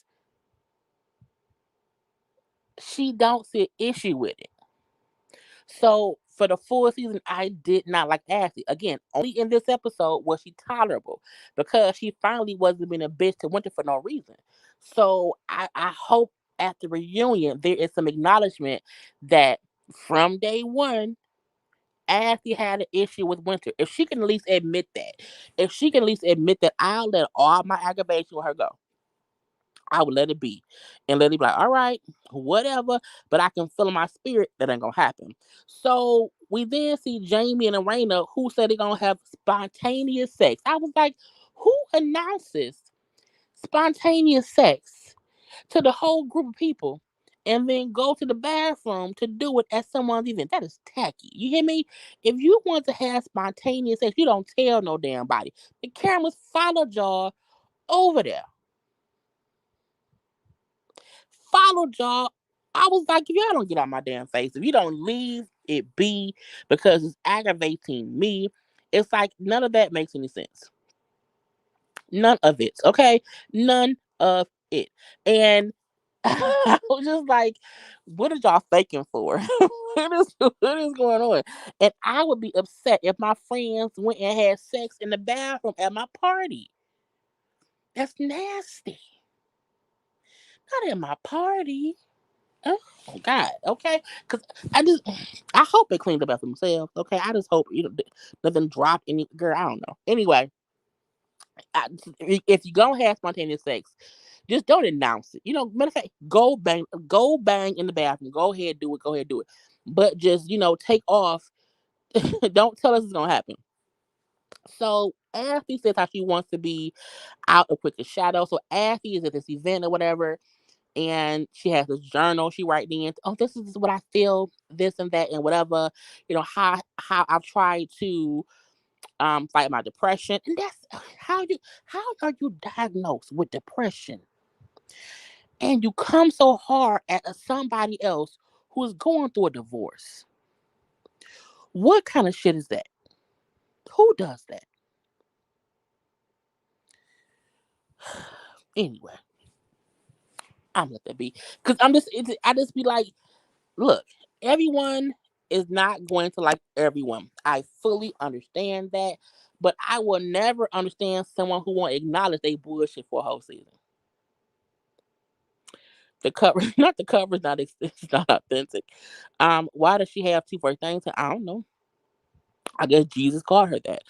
she don't see an issue with it. So for the full season, I did not like Ashley. Again, only in this episode was she tolerable because she finally wasn't being a bitch to Winter for no reason. So I hope at the reunion there is some acknowledgement that from day one, Ashley had an issue with Winter. If she can at least admit that, if she can at least admit that, I'll let all my aggravation with her go. I would let it be and let it be like, all right, whatever. But I can feel in my spirit that ain't gonna happen. So we then see Jamie and Arena who said they're gonna have spontaneous sex. I was like, who announces spontaneous sex to the whole group of people and then go to the bathroom to do it at someone's event. That is tacky. You hear me? If you want to have spontaneous sex, you don't tell no damn body. The cameras followed y'all over there. Followed y'all. I was like, if y'all don't get out my damn face, if you don't leave it be because it's aggravating me, it's like none of that makes any sense. None of it. Okay? None of it. And I was just like, what are y'all faking for? What is going on? And I would be upset if my friends went and had sex in the bathroom at my party. That's nasty. Not at my party. Oh God. Okay. Because I just, I hope they cleaned up after themselves. Okay. I just hope nothing dropped any. Girl, I don't know. Anyway, I, if you gonna have spontaneous sex, just don't announce it. Matter of fact, go bang in the bathroom. Go ahead, do it. Go ahead, do it. But just take off. Don't tell us it's gonna happen. So Ashley says how she wants to be out of quick shadow. So Ashley is at this event or whatever, and she has this journal she writes in. Oh, this is what I feel, this and that and whatever. How I've tried to fight my depression, and that's how are you diagnosed with depression and you come so hard at somebody else who is going through a divorce? What kind of shit is that? Who does that? Anyway, I'm let that be because I just be like, look, everyone is not going to like everyone. I fully understand that, but I will never understand someone who won't acknowledge they bullshit for a whole season. The cover, not the cover's not it's not authentic. Why does she have two first things? I don't know. I guess Jesus called her that.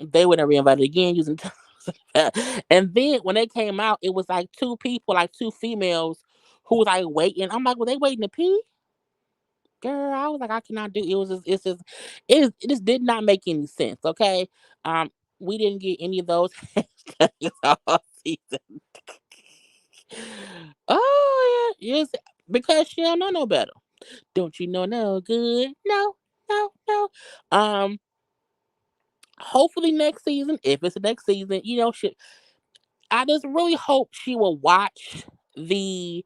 They were never invited again using. And then when they came out, it was like two people, like two females, who was like waiting. I'm like, were they waiting to pee? Girl, I was like, I cannot do. It was just, it just did not make any sense. Okay, um, we didn't get any of those all season. Oh yeah, yes, because she don't know no better. Don't you know no good? No, no, no. Um, hopefully next season, if it's the next season, I just really hope she will watch the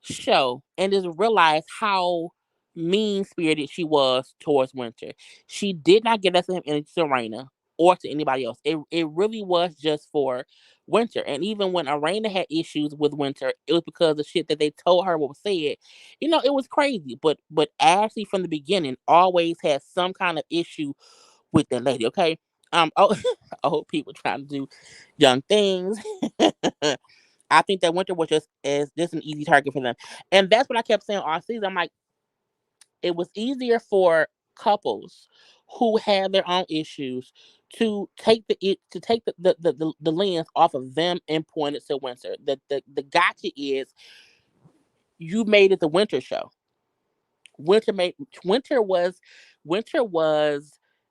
show and just realize how mean spirited she was towards Winter. She did not get that to him and Serena or to anybody else. It really was just for Winter. And even when Arena had issues with Winter, it was because of shit that they told her what was said. It was crazy. But Ashley from the beginning always had some kind of issue with that lady. Okay. Oh, old people trying to do young things. I think that Winter was just an easy target for them, and that's what I kept saying all season. I'm like, it was easier for couples who had their own issues to take the lens off of them and point it to Winter. The gotcha is you made it the Winter show. Winter made Winter was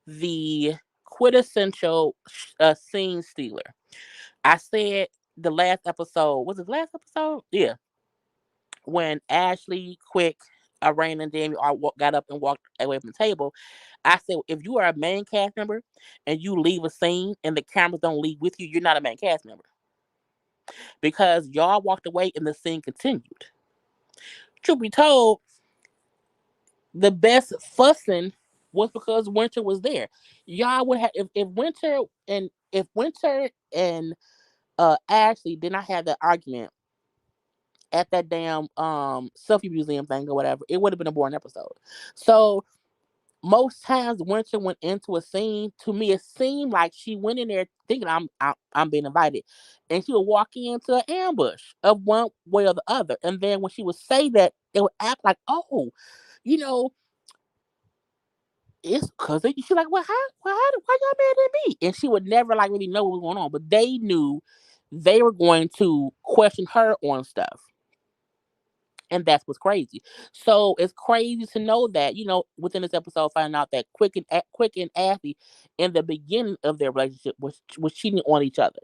the quintessential scene stealer. I said the last episode, was it the last episode? Yeah, when Ashley, Quick, Rain, and Jamie all got up and walked away from the table, I said, if you are a main cast member and you leave a scene and the cameras don't leave with you, you're not a main cast member because y'all walked away and the scene continued. Truth be told, the best fussing was because Winter was there. Y'all would have if Winter and Ashley did not have that argument at that damn selfie museum thing or whatever, it would have been a boring episode. So most times Winter went into a scene, to me it seemed like she went in there thinking I'm being invited, and she would walk into an ambush of one way or the other. And then when she would say that, it would act like, oh, you know, it's because she's like, well, why y'all mad at me? And she would never like really know what was going on, but they knew they were going to question her on stuff. And that's what's crazy. So it's crazy to know that within this episode, finding out that Quick and Abby, in the beginning of their relationship, was cheating on each other,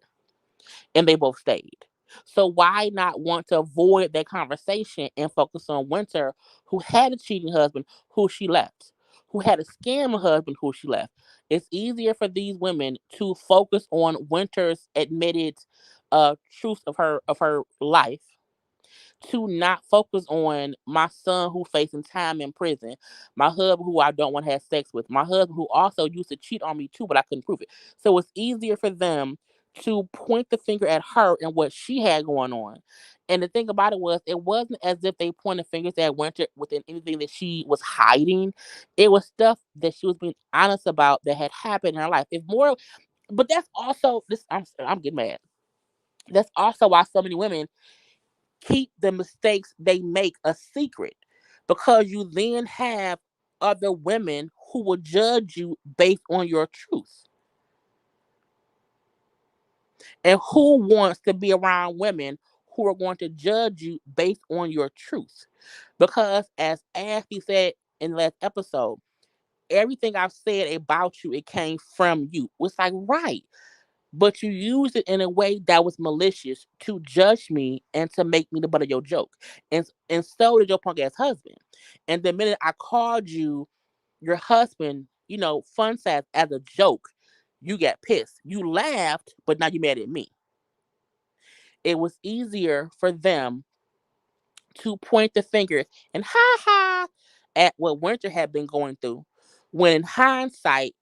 and they both stayed. So why not want to avoid that conversation and focus on Winter, who had a cheating husband who she left, who had a scam husband who she left? It's easier for these women to focus on Winter's admitted truth of her life, to not focus on my son who facing time in prison, my husband who I don't want to have sex with, my husband who also used to cheat on me too, but I couldn't prove it. So it's easier for them to point the finger at her and what she had going on. And the thing about it wasn't as if they pointed fingers at Winter within anything that she was hiding. It was stuff that she was being honest about that had happened in her life. It's more, but that's also this. I'm getting mad. That's also why so many women keep the mistakes they make a secret, because you then have other women who will judge you based on your truth. And who wants to be around women who are going to judge you based on your truth? Because as Ashley said in the last episode, everything I've said about you, it came from you. It's like, right. But you used it in a way that was malicious to judge me and to make me the butt of your joke. And so did your punk ass husband. And the minute I called you your husband, fun size as a joke, you got pissed. You laughed, but now you mad at me. It was easier for them to point the finger and ha ha at what Winter had been going through. When in hindsight,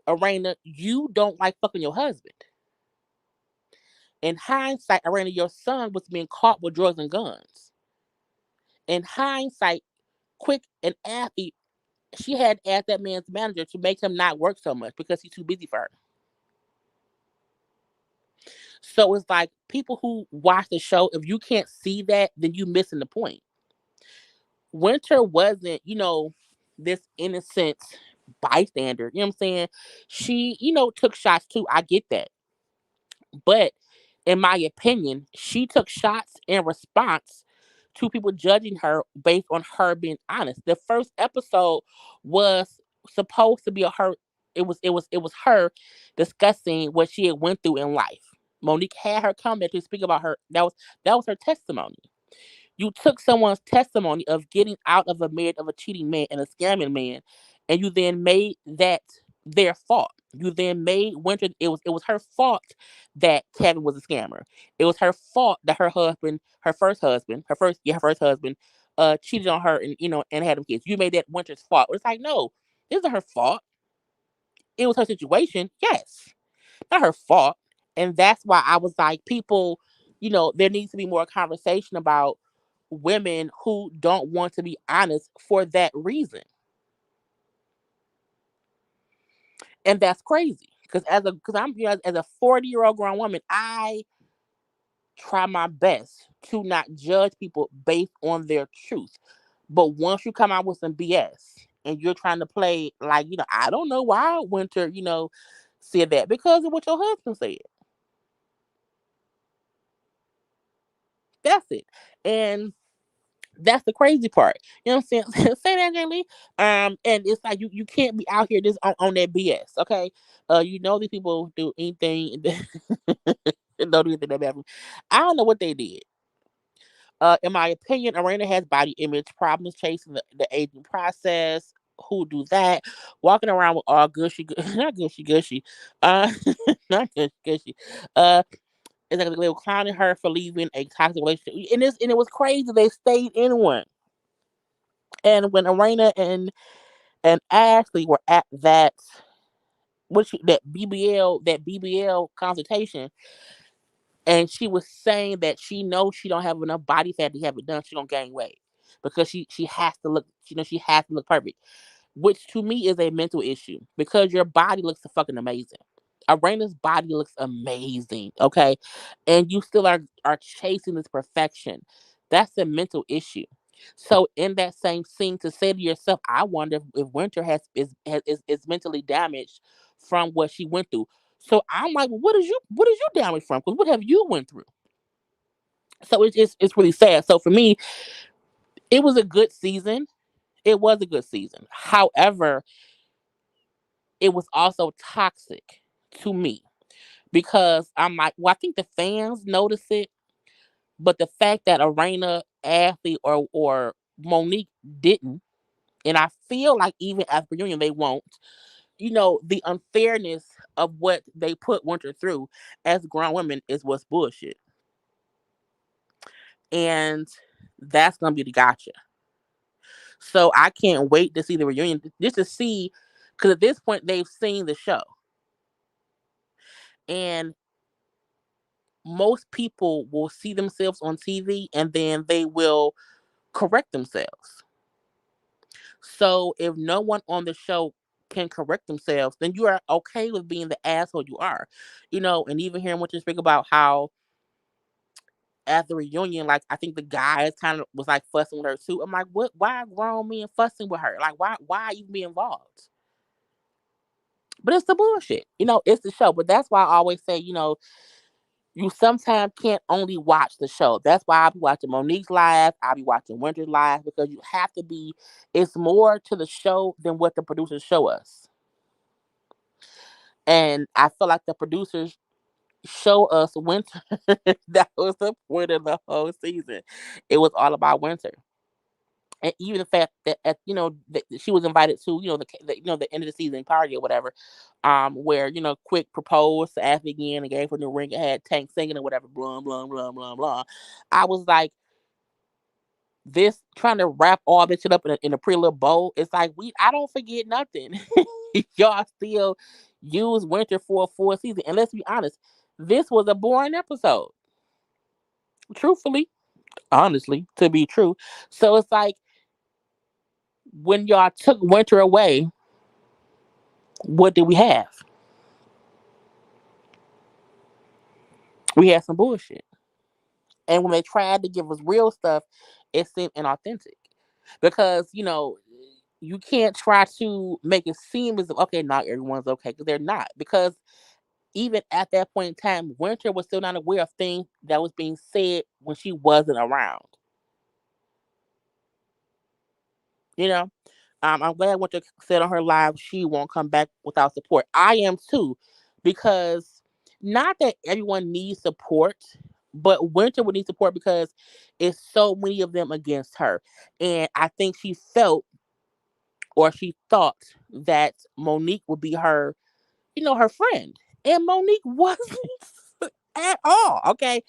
Arena, you don't like fucking your husband. In hindsight, Arena, your son was being caught with drugs and guns. In hindsight, Quick and Abby, she had asked that man's manager to make him not work so much because he's too busy for her. So it's like people who watch the show, if you can't see that, then you missing the point. Winter wasn't, this innocent bystander. You know what I'm saying? She, took shots too. I get that. But in my opinion, she took shots in response to people judging her based on her being honest. The first episode was supposed to be it was her discussing what she had went through in life. Monique had her come there to speak about her. That was her testimony. You took someone's testimony of getting out of a marriage of a cheating man and a scamming man, and you then made that their fault. You then made Winter. It was her fault that Kevin was a scammer. It was her fault that her first husband, cheated on her and and had them kids. You made that Winter's fault. It's like, no, this isn't her fault. It was her situation. Yes, not her fault. And that's why I was like, people, there needs to be more conversation about women who don't want to be honest for that reason. And that's crazy. Because I'm as a 40-year-old grown woman, I try my best to not judge people based on their truth. But once you come out with some BS and you're trying to play like, I don't know why Winter, said that because of what your husband said. That's it. And that's the crazy part. You know what I'm saying? Say that, Jaylee. And it's like you can't be out here just on that BS. Okay. These people do anything don't do anything that bad. I don't know what they did. In my opinion, Arena has body image problems, chasing the aging process. Who do that? Walking around with all gushy, not gushy. Not gushy. Uh, it's like they were clowning her for leaving a toxic relationship, and it was crazy. They stayed in one. And when Arena and Ashley were at that BBL consultation, and she was saying that she knows she don't have enough body fat to have it done. She gonna gain weight because she has to look. She has to look perfect, which to me is a mental issue because your body looks fucking amazing. Arena's body looks amazing, okay, and you still are chasing this perfection. That's a mental issue. So in that same scene, to say to yourself, I wonder if Winter is mentally damaged from what she went through. So I'm like, well, what is you damaged from? Because what have you went through? So it's really sad. So for me, it was a good season. It was a good season. However, it was also toxic to me because I'm like, well, I think the fans notice it, But the fact that Arena, Ashley, or Monique didn't, and I feel like even after reunion they won't. The unfairness of what they put Winter through as grown women is what's bullshit, and that's gonna be the gotcha. So I can't wait to see the reunion just to see, because at this point they've seen the show, and most people will see themselves on TV and then they will correct themselves. So if no one on the show can correct themselves, then you are okay with being the asshole you are. And even hearing what you speak about how at the reunion, like I think the guys kind of was like fussing with her too. I'm like, what? Why are grown men fussing with her? Like, why even be involved? But it's the bullshit. It's the show. But that's why I always say, you sometimes can't only watch the show. That's why I'll be watching Monique's live. I'll be watching Winter's live, because you have to be. It's more to the show than what the producers show us. And I feel like the producers show us Winter. That was the point of the whole season. It was all about Winter. And even the fact that that she was invited to the end of the season party or whatever, where Quick proposed to Ashley again and gave her the ring. It had Tank singing or whatever, blah blah blah blah blah. I was like, this trying to wrap all this shit up in a pretty little bow. It's like I don't forget nothing. Y'all still use Winter for a full season, and let's be honest, this was a boring episode. Truthfully, honestly, to be true. So it's like, when y'all took Winter away, what did we have? We had some bullshit. And when they tried to give us real stuff, it seemed inauthentic. Because, you can't try to make it seem as if, okay, not everyone's okay, because they're not. Because even at that point in time, Winter was still not aware of things that was being said when she wasn't around. You know? I'm glad Winter said on her live she won't come back without support. I am too, because not that everyone needs support, but Winter would need support because it's so many of them against her. And I think she felt, or she thought, that Monique would be her friend. And Monique wasn't at all. Okay.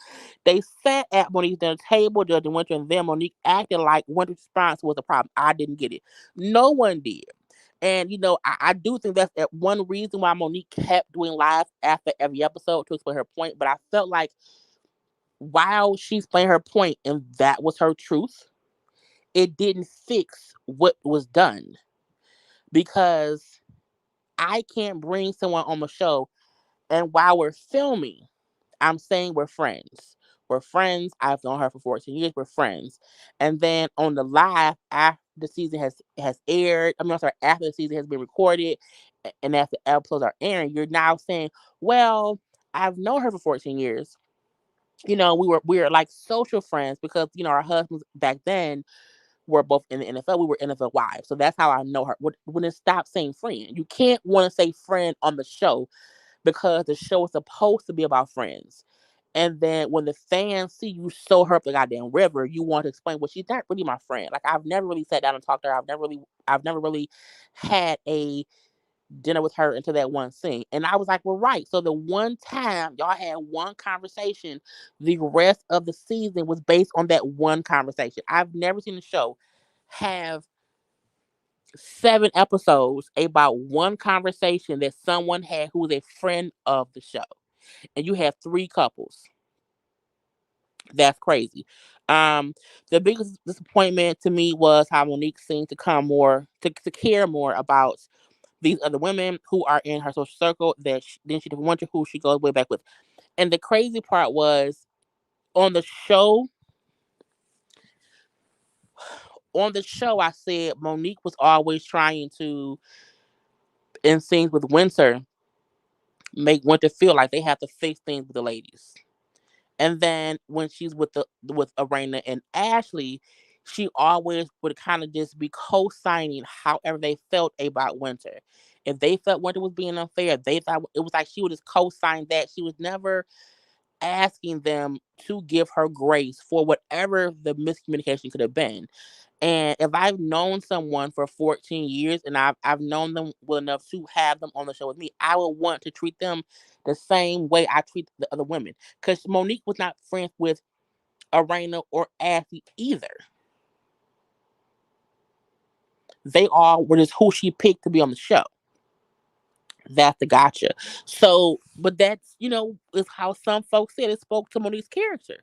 They sat at Monique's dinner table, judging Winter, and then Monique acted like Winter's response was a problem. I didn't get it. No one did. And I do think that's one reason why Monique kept doing live after every episode to explain her point. But I felt like while she's playing her point and that was her truth, it didn't fix what was done, because I can't bring someone on the show and while we're filming, I'm saying we're friends. We're friends. I've known her for 14 years. We're friends. And then on the live, after the season has aired, I'm sorry, after the season has been recorded, and after the episodes are airing, you're now saying, well, I've known her for 14 years. We were like social friends, because our husbands back then were both in the NFL. We were NFL wives, so that's how I know her. When it stopped saying friend, you can't want to say friend on the show, because the show is supposed to be about friends. And then when the fans see you show her up the goddamn river, you want to explain, well, she's not really my friend. Like, I've never really sat down and talked to her. I've never really had a dinner with her until that one scene. And I was like, well, right. So the one time y'all had one conversation, the rest of the season was based on that one conversation. I've never seen a show have 7 episodes about one conversation that someone had who was a friend of the show. And you have 3 couples. That's crazy. Um, the biggest disappointment to me was how Monique seemed to to care more about these other women who are in her social circle than she did Winter, who she goes way back with. And the crazy part was, on the show, I said Monique was always trying to, in scenes with Winter, make Winter feel like they have to fix things with the ladies. And then when she's with Arena and Ashley, she always would kind of just be co-signing however they felt about Winter. If they felt Winter was being unfair, they thought it was like she would just co-sign that. She was never asking them to give her grace for whatever the miscommunication could have been. And if I've known someone for 14 years and I've known them well enough to have them on the show with me, I would want to treat them the same way I treat the other women. Because Monique was not friends with Arena or Ashley either. They all were just who she picked to be on the show. That's the gotcha. So, but that's, is how some folks said it spoke to Monique's character.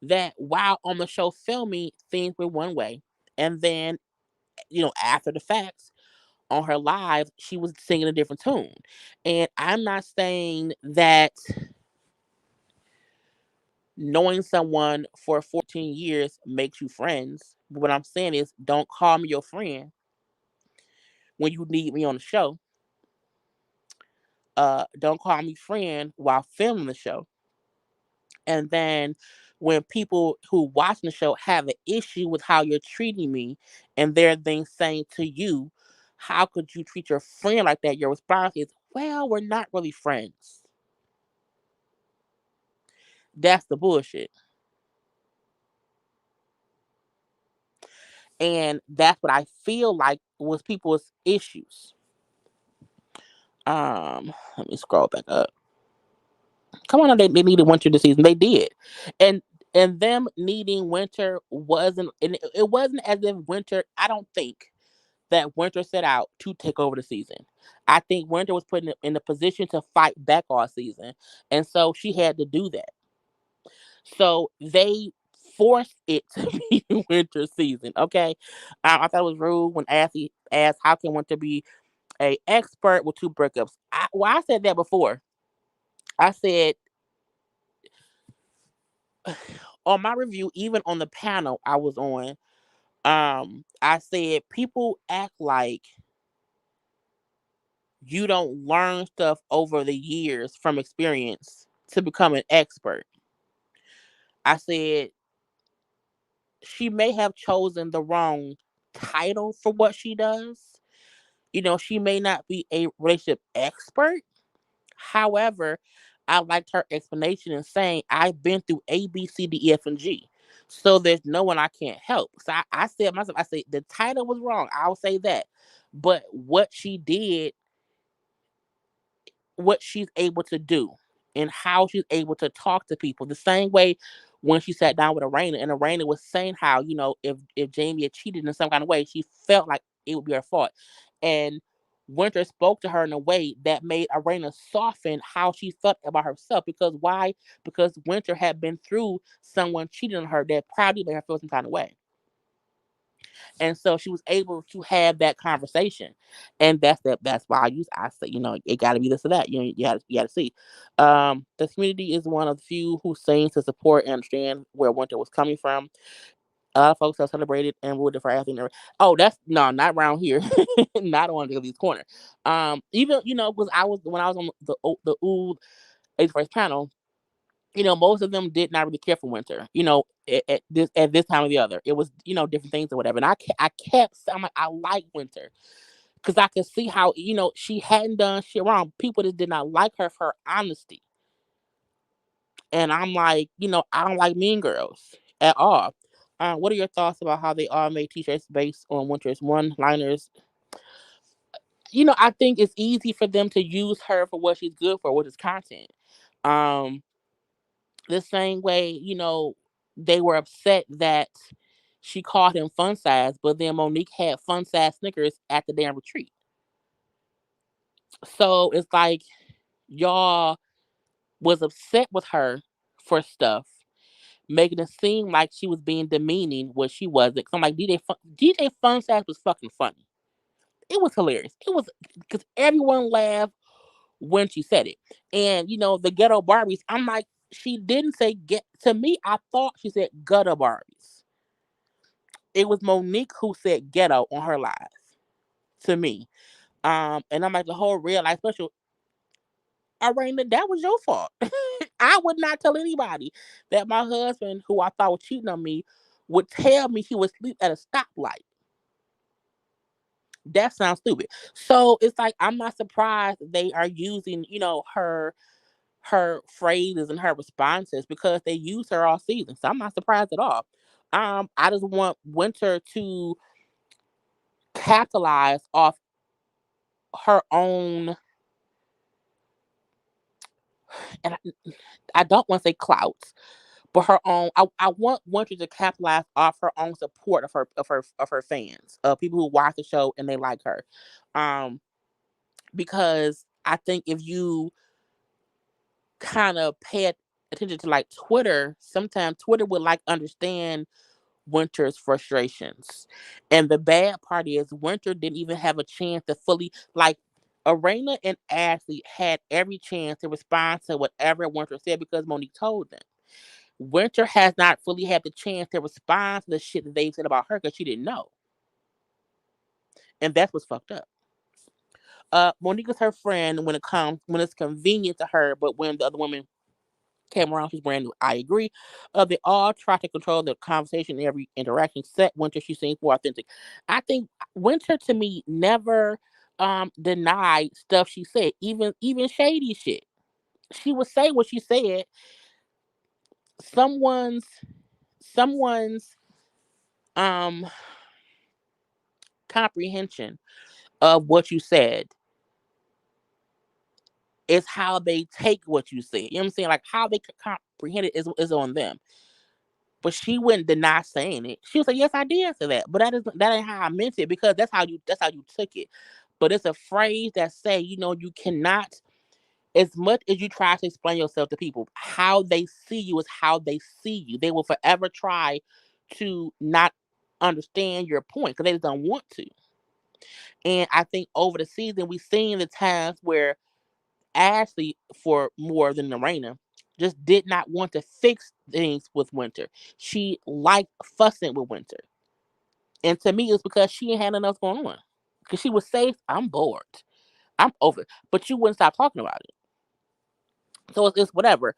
That while on the show filming, things were one way. And then, after the facts, on her live, she was singing a different tune. And I'm not saying that knowing someone for 14 years makes you friends. But what I'm saying is don't call me your friend when you need me on the show. Don't call me friend while filming the show. And then when people who watching the show have an issue with how you're treating me and they're then saying to you, how could you treat your friend like that? Your response is, well, we're not really friends. That's the bullshit. And that's what I feel like was people's issues. Let me scroll back up. Come on, they needed winter this season. They did. And them needing winter wasn't, and it wasn't as if winter, I don't think that Winter set out to take over the season. I think Winter was put in a position to fight back all season. And so she had to do that. So they forced it to be Winter season. Okay. I thought it was rude when Ashley asked, how can Winter be a expert with 2 breakups? I said that before. I said on my review, even on the panel I was on, I said people act like you don't learn stuff over the years from experience to become an expert. I said she may have chosen the wrong title for what she does. She may not be a relationship expert. However, I liked her explanation in saying, I've been through A, B, C, D, E, F, and G. So there's no one I can't help. So I said myself, I said the title was wrong. I'll say that. But what she did, what she's able to do and how she's able to talk to people. The same way when she sat down with Arena and Arena was saying how, if Jamie had cheated in some kind of way, she felt like it would be her fault. And Winter spoke to her in a way that made Arena soften how she felt about herself. Because why? Because Winter had been through someone cheating on her that probably made her feel some kind of way. And so she was able to have that conversation. And that's why I say, it gotta be this or that. You gotta see. The community is one of the few who seems to support and understand where Winter was coming from. A lot of folks have celebrated and rooted for Anthony. Oh, that's no, not around here. Not on JayLee's Corner. Even because when I was on the old 81st panel, most of them did not really care for Winter. At this time or the other, it was different things or whatever. And I kept I'm like I like Winter because I could see how she hadn't done shit wrong. People just did not like her for her honesty. And I'm like, I don't like Mean Girls at all. What are your thoughts about how they all made t-shirts based on Winter's one-liners? I think it's easy for them to use her for what she's good for, which is content. Um, the same way, they were upset that she called him fun size, but then Monique had fun size Snickers at the damn retreat. So it's like y'all was upset with her for stuff, making it seem like she was being demeaning, what she wasn't. 'Cause I'm like, DJ Fun Size was fucking funny. It was hilarious. It was because everyone laughed when she said it. And the ghetto Barbies, I'm like, she didn't say get to me, I thought she said gutter Barbies. It was Monique who said ghetto on her live to me. And I'm like, the whole real life special, Arena, that was your fault. I would not tell anybody that my husband, who I thought was cheating on me, would tell me he would sleep at a stoplight. That sounds stupid. So it's like I'm not surprised they are using, her phrases and her responses because they used her all season. So I'm not surprised at all. I just want Winter to capitalize off her own, and I don't want to say clout, but her own. I want Winter to capitalize off her own support of her fans, people who watch the show and they like her, um, because I think if you kind of pay attention to like Twitter, sometimes Twitter would like understand Winter's frustrations. And the bad part is Winter didn't even have a chance to fully like Arena and Ashley had every chance to respond to whatever Winter said because Monique told them. Winter has not fully had the chance to respond to the shit that they said about her because she didn't know. And that's what's fucked up. Monique is her friend when it's convenient to her, but when the other women came around, she's brand new. I agree. They all try to control the conversation and every interaction, except Winter. She seems more authentic. I think Winter to me never denied stuff she said, even shady shit. She would say what she said. Someone's um comprehension of what you said is how they take what you said. You know what I'm saying? Like how they comprehend it is on them. But she wouldn't deny saying it. She was like, "Yes, I did say that," but that ain't how I meant it because that's how you took it. But it's a phrase that say, you cannot. As much as you try to explain yourself to people, how they see you is how they see you. They will forever try to not understand your point because they just don't want to. And I think over the season, we've seen the times where Ashley, for more than Lorena, just did not want to fix things with Winter. She liked fussing with Winter. And to me, it's because she ain't had nothing else going on. Because she would say, I'm bored. I'm over it. But you wouldn't stop talking about it. So it's whatever.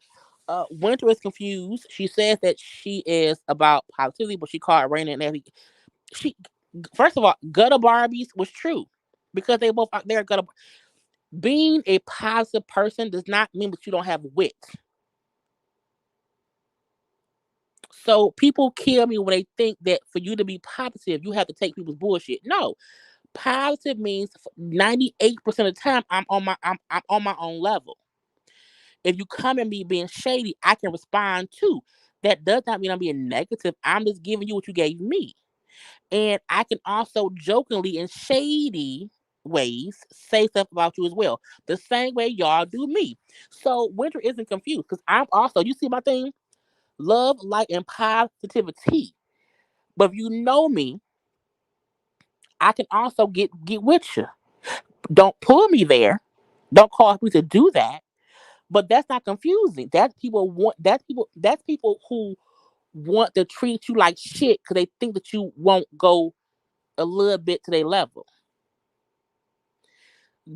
Winter is confused. She says that she is about positivity, but she called Raina and Nancy. She, first of all, gutter Barbies was true. Because they both they're gutter. Being a positive person does not mean that you don't have wit. So people kill me when they think that for you to be positive, you have to take people's bullshit. No, positive means 98% of the time I'm on my own level. If you come at me being shady, I can respond too. That does not mean I'm being negative. I'm just giving you what you gave me. And I can also jokingly and shady ways say stuff about you as well. The same way y'all do me. So Winter isn't confused because I'm also, you see my thing? Love, light, and positivity. But if you know me, I can also get with you. Don't pull me there. Don't cause me to do that. But that's not confusing. That's people who want to treat you like shit because they think that you won't go a little bit to their level.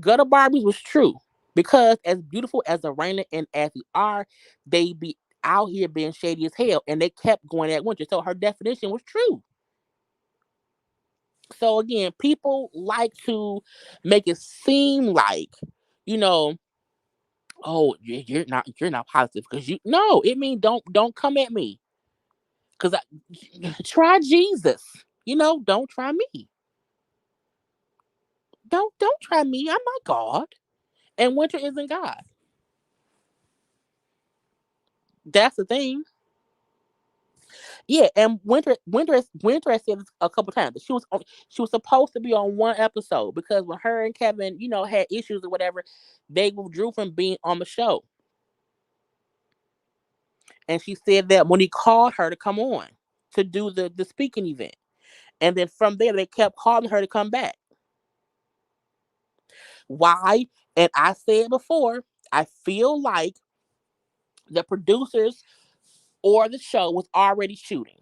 Gutter Barbies was true. Because as beautiful as Arena and as we are, they be out here being shady as hell. And they kept going at Winter. So her definition was true. So again, people like to make it seem like, you know, oh, you're not positive because you no, it means don't come at me because try Jesus. Don't try me. Don't try me. I'm not God, and Winter isn't God. That's the thing. Yeah, and Winter has said this a couple times. That she was supposed to be on one episode because when her and Kevin, had issues or whatever, they withdrew from being on the show. And she said that when he called her to come on to do the speaking event, and then from there they kept calling her to come back. Why? And I said before, I feel like the producers or the show was already shooting,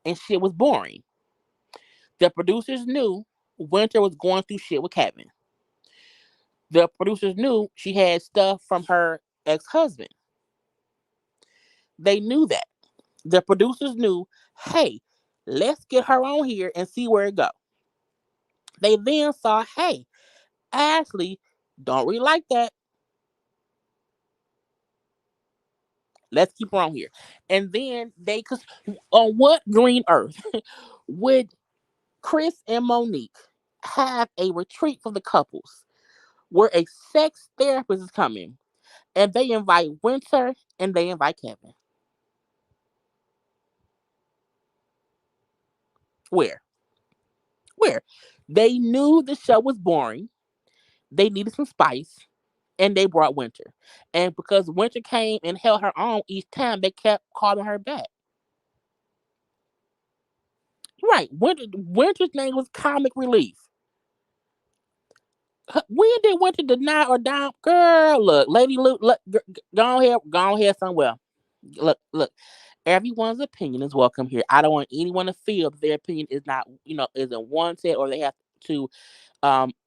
and shit was boring. The producers knew Winter was going through shit with Kevin. The producers knew she had stuff from her ex-husband. They knew that. The producers knew, hey, let's get her on here and see where it goes. They then saw, hey, Ashley don't really like that. Let's keep her on here. And then cause on what green earth would Chris and Monique have a retreat for the couples where a sex therapist is coming and they invite Winter and they invite Kevin? Where? Where? They knew the show was boring. They needed some spice and they brought Winter. And because Winter came and held her own each time, they kept calling her back. Right. Winter's name was comic relief. When did Winter deny or down? Girl, look, Lady Luke, look, go ahead somewhere. Look. Everyone's opinion is welcome here. I don't want anyone to feel that their opinion is not, isn't wanted or they have to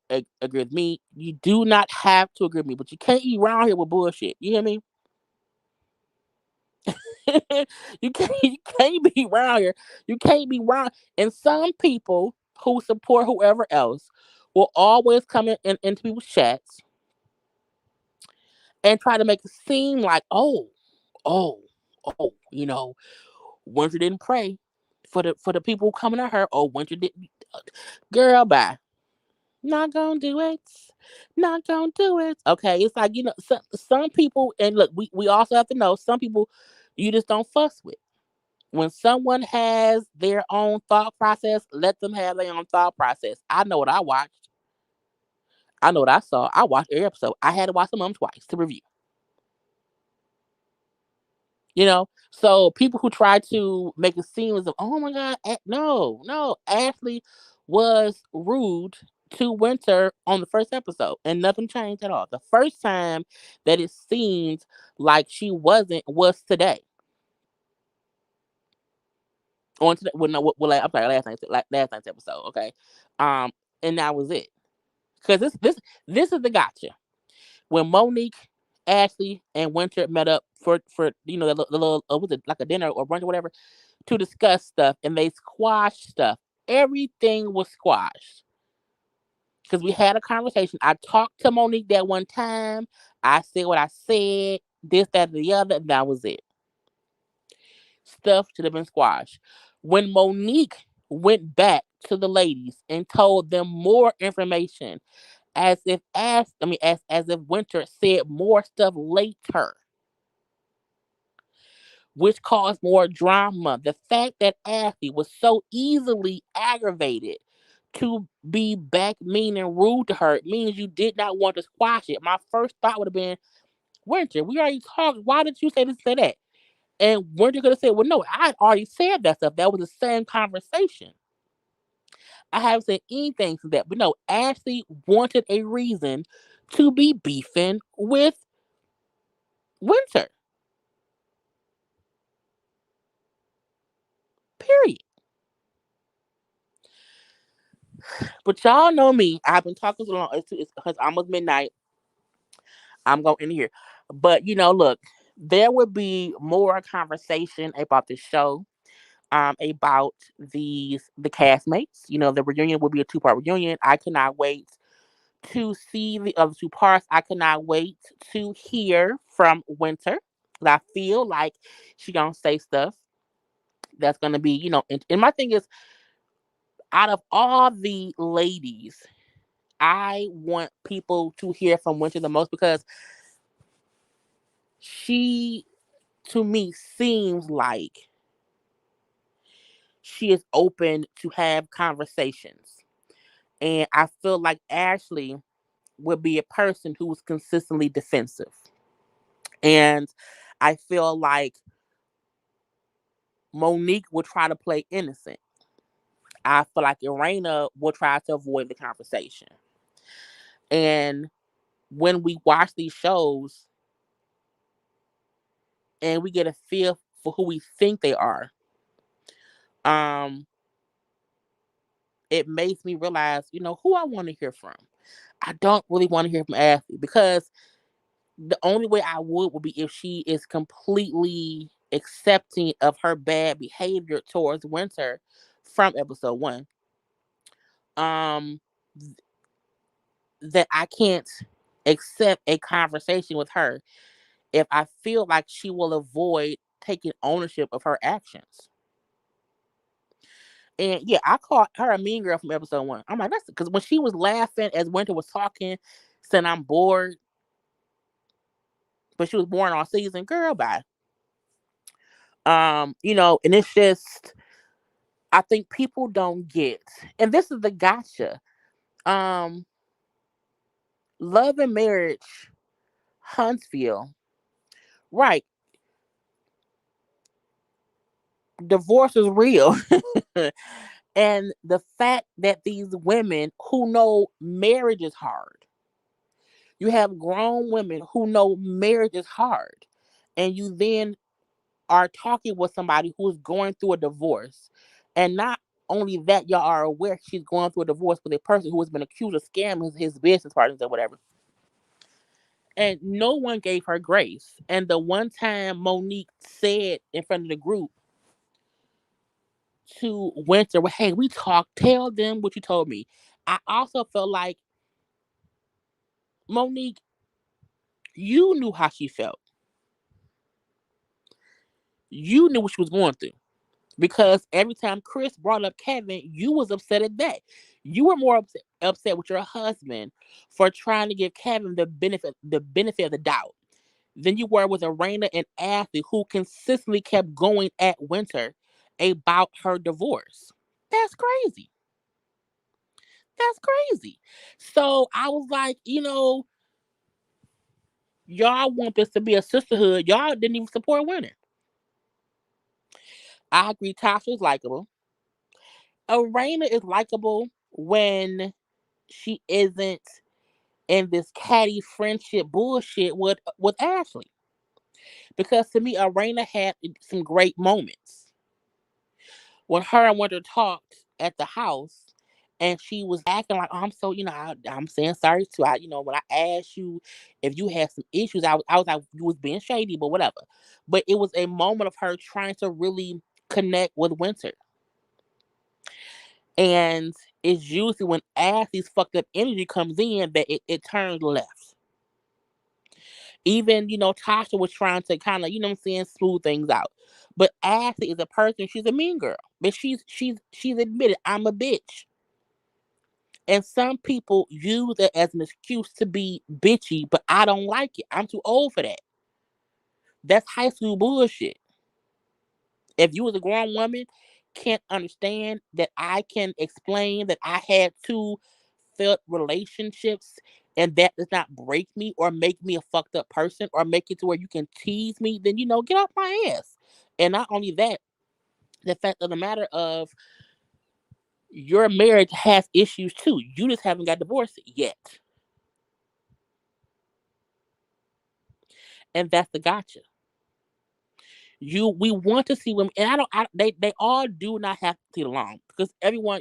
agree with me. You do not have to agree with me, but you can't be around here with bullshit. You hear me? You can't be around here. You can't be around. And some people who support whoever else will always come into people's chats and try to make it seem like, oh, oh, Winter didn't pray for the people coming to her. Oh, Winter didn't. Girl, bye. Not gonna do it. Not gonna do it. Okay, it's like some people, and look, we also have to know some people you just don't fuss with. When someone has their own thought process, let them have their own thought process. I know what I watched. I know what I saw. I watched every episode. I had to watch them twice to review. So people who try to make it seem as if, oh my god, no, Ashley was rude to Winter on the first episode and nothing changed at all. The first time that it seemed like she wasn't was today. On today, well, no, well, I'm sorry, last night's episode. Okay, um, and that was it. Because this is the gotcha. When Monique, Ashley, and Winter met up for the little was it like a dinner or brunch or whatever to discuss stuff, and they squashed stuff. Everything was squashed because we had a conversation. I talked to Monique that one time. I said what I said, this, that, and the other, and that was it. Stuff should have been squashed. When Monique went back to the ladies and told them more information, as if Winter said more stuff later, which caused more drama. The fact that Ashley was so easily aggravated to be back mean and rude to her means you did not want to squash it. My first thought would have been, Winter, we already talked. Why did you say this, say that? And Winter could have said, well, no, I had already said that stuff. That was the same conversation. I haven't said anything to that. But no, Ashley wanted a reason to be beefing with Winter. Period. But y'all know me. I've been talking so long. It's almost midnight. I'm going in here. But look, there would be more conversation about the show, about the castmates. The reunion will be a 2-part reunion. I cannot wait to see the other 2 parts. I cannot wait to hear from Winter. I feel like she gonna say stuff that's gonna be, and my thing is, out of all the ladies, I want people to hear from Winter the most because she, to me, seems like she is open to have conversations. And I feel like Ashley would be a person who was consistently defensive. And I feel like Monique will try to play innocent. I feel like Irena will try to avoid the conversation. And when we watch these shows and we get a feel for who we think they are, um, it makes me realize, who I want to hear from. I don't really want to hear from Ashley because the only way I would be if she is completely accepting of her bad behavior towards Winter from episode 1. Um, that I can't accept a conversation with her if I feel like she will avoid taking ownership of her actions. And yeah, I called her a mean girl from episode 1. I'm like, that's because when she was laughing as Winter was talking, saying I'm bored, but she was born all season, girl, bye. And it's just, I think people don't get, and this is the gotcha. Um, Love and Marriage, Huntsville, right? Divorce is real. And the fact that these women who know marriage is hard, you have grown women who know marriage is hard, and you then are talking with somebody who is going through a divorce. And not only that, y'all are aware she's going through a divorce with a person who has been accused of scamming his business partners or whatever. And no one gave her grace. And the one time Monique said in front of the group to Winter, well, hey, we talked, tell them what you told me. I also felt like, Monique, you knew how she felt. You knew what she was going through. Because every time Chris brought up Kevin, you was upset at that. You were more upset with your husband for trying to give Kevin the benefit of the doubt than you were with Arena and Ashley, who consistently kept going at Winter about her divorce. That's crazy. That's crazy. So I was like, y'all want this to be a sisterhood. Y'all didn't even support Winter. I agree Tasha is likable. Arena is likable when she isn't in this catty friendship bullshit with Ashley. Because to me, Arena had some great moments. When her and Winter talked at the house, and she was acting like, oh, I'm so, I'm saying sorry too. When I asked you if you had some issues, I was like, you was being shady, but whatever. But it was a moment of her trying to really connect with Winter. And it's usually when Ashley's fucked up energy comes in that it turns left. Even, Tasha was trying to kind of, what I'm saying, smooth things out. But Ashley is a person, she's a mean girl. But she's admitted, I'm a bitch. And some people use it as an excuse to be bitchy, but I don't like it. I'm too old for that. That's high school bullshit. If you as a grown woman can't understand that I can explain that I had two failed relationships and that does not break me or make me a fucked up person or make it to where you can tease me, then get off my ass. And not only that, the fact of the matter of your marriage has issues too. You just haven't got divorced yet. And that's the gotcha. We want to see women, and they all do not have to get along because everyone,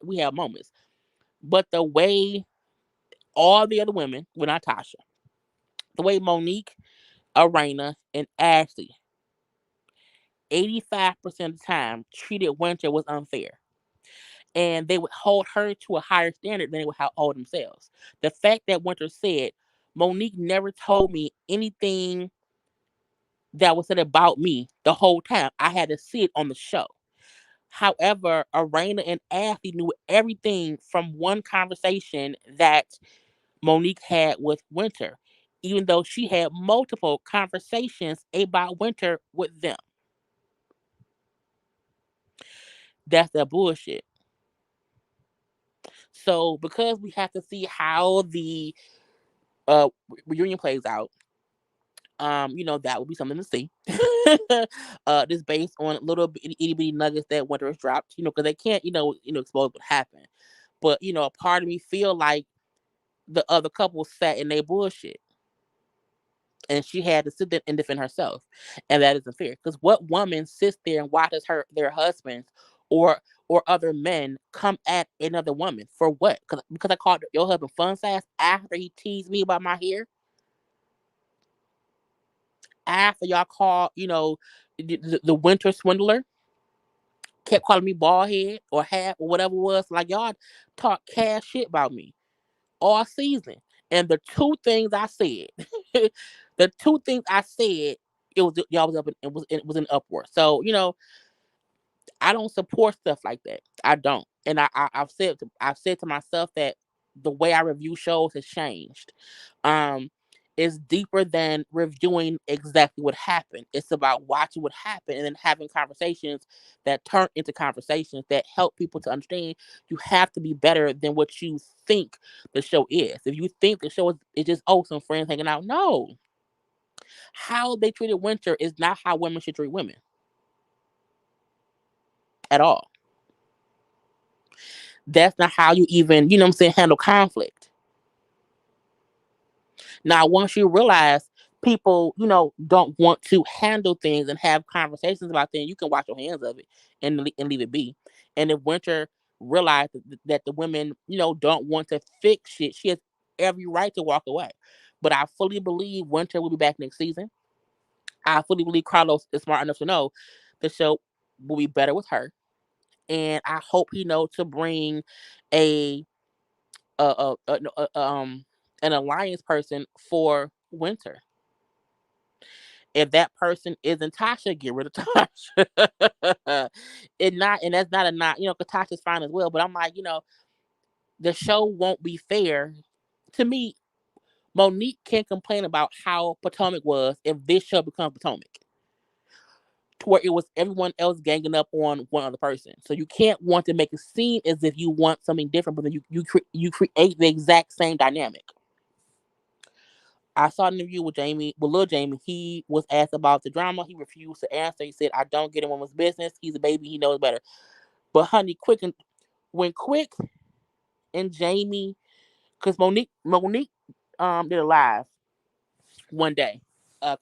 we have moments. But the way all the other women, well, not Tasha, the way Monique, Arena, and Ashley 85% of the time treated Winter was unfair. And they would hold her to a higher standard than they would hold themselves. The fact that Winter said, Monique never told me anything that was said about me the whole time. I had to see it on the show. However, Arena and Ashley knew everything from one conversation that Monique had with Winter, even though she had multiple conversations about Winter with them. That's that bullshit. So because we have to see how the reunion plays out, that would be something to see. Just based on little itty bitty nuggets that Winter has dropped, because they can't, expose what happened. But a part of me feel like the other couple sat in their bullshit, and she had to sit there and defend herself, and that isn't fair. Because what woman sits there and watches their husbands or other men come at another woman for what? Because I called your husband fun size after he teased me about my hair. After y'all called, the Winter Swindler kept calling me bald head or hat or whatever it was. Like y'all talk cash shit about me all season. And the two things I said The two things I said, it was y'all was up in, it was an uproar. So I don't support stuff like that. I don't, and I've said to myself that the way I review shows has changed. Um, it's deeper than reviewing exactly what happened. It's about watching what happened and then having conversations that turn into conversations that help people to understand you have to be better than what you think the show is. If you think the show is just some friends hanging out, no. How they treated Winter is not how women should treat women at all. That's not how you even, what I'm saying, handle conflict. Now, once you realize people, don't want to handle things and have conversations about things, you can wash your hands of it and leave it be. And if Winter realized that the women, don't want to fix shit, she has every right to walk away. But I fully believe Winter will be back next season. I fully believe Carlos is smart enough to know the show will be better with her. And I hope he knows to bring a an alliance person for Winter. If that person isn't Tasha, get rid of Tasha. And that's not a not, because Tasha's fine as well. But I'm like, the show won't be fair. To me, Monique can't complain about how Potomac was if this show becomes Potomac, to where it was everyone else ganging up on one other person. So you can't want to make it seem as if you want something different, but then you create the exact same dynamic. I saw an interview with Lil Jamie. He was asked about the drama. He refused to answer. He said, "I don't get in women's business. He's a baby. He knows better." But honey, when Quick and Jamie, because Monique did a live one day, a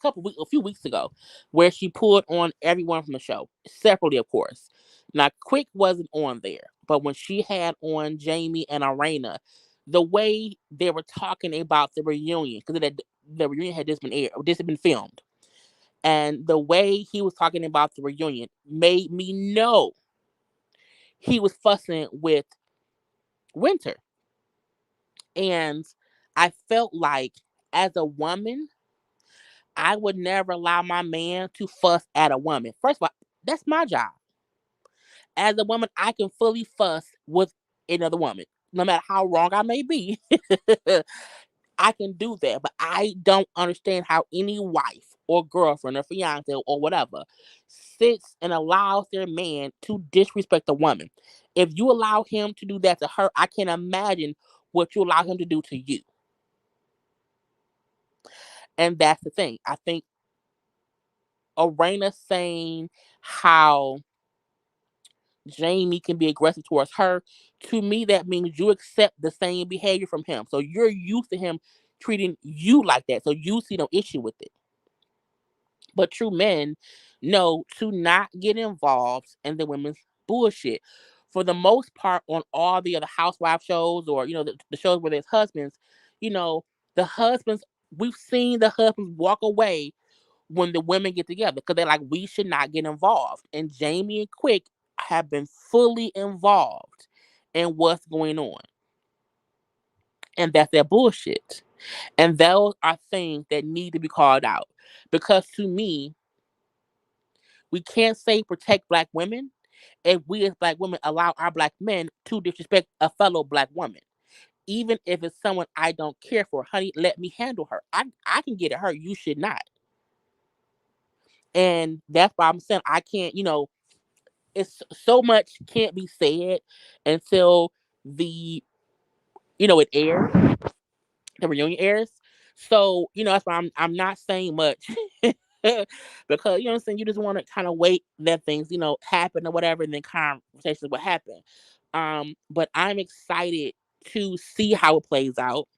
few weeks ago, where she pulled on everyone from the show separately, of course. Now, Quick wasn't on there, but when she had on Jamie and Arena, the way they were talking about the reunion, because the reunion had just been aired, just had been filmed, and the way he was talking about the reunion made me know he was fussing with Winter, and I felt like as a woman I would never allow my man to fuss at a woman. First of all, that's my job. As a woman, I can fully fuss with another woman, no matter how wrong I may be. I can do that, but I don't understand how any wife or girlfriend or fiance or whatever sits and allows their man to disrespect a woman. If you allow him to do that to her, I can imagine what you allow him to do to you. And that's the thing. I think Arena saying how Jamie can be aggressive towards her, to me, that means you accept the same behavior from him. So you're used to him treating you like that. So you see no issue with it. But true men know to not get involved in the women's bullshit. For the most part, on all the other housewife shows or, the shows where there's husbands, you know, the husbands, we've seen the husbands walk away when the women get together because they're like, we should not get involved. And Jamie and Quick have been fully involved in what's going on. And that's their bullshit. And those are things that need to be called out. Because to me, we can't say protect black women if we as black women allow our black men to disrespect a fellow black woman. Even if it's someone I don't care for, honey, let me handle her. I can get at her. You should not. And that's why I'm saying I can't, it's so much can't be said until the it airs, the reunion airs. So that's why I'm not saying much because what I'm saying, you just want to kind of wait that things happen or whatever, and then conversations will happen. But I'm excited to see how it plays out,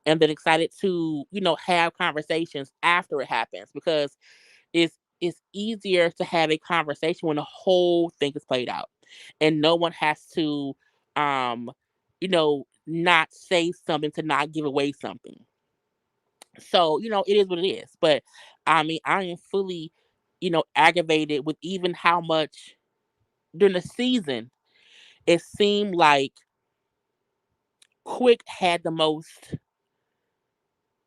and then excited to have conversations after it happens because it's easier to have a conversation when the whole thing is played out and no one has to not say something to not give away something. So it is what it is. But I mean, I am fully aggravated with even how much during the season it seemed like Quick had the most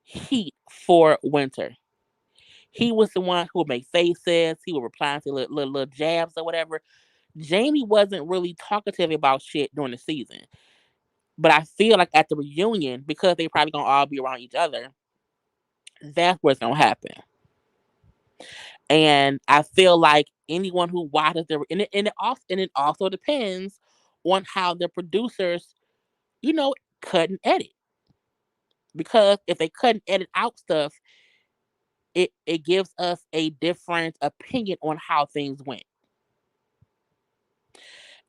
heat for Winter. He was the one who would make faces. He would reply to little jabs or whatever. Jamie wasn't really talkative about shit during the season. But I feel like at the reunion, because they probably gonna all be around each other, that's what's gonna happen. And I feel like anyone who watches the and it also depends on how the producers, you know, cut and edit. Because if they cut and edit out stuff, it gives us a different opinion on how things went.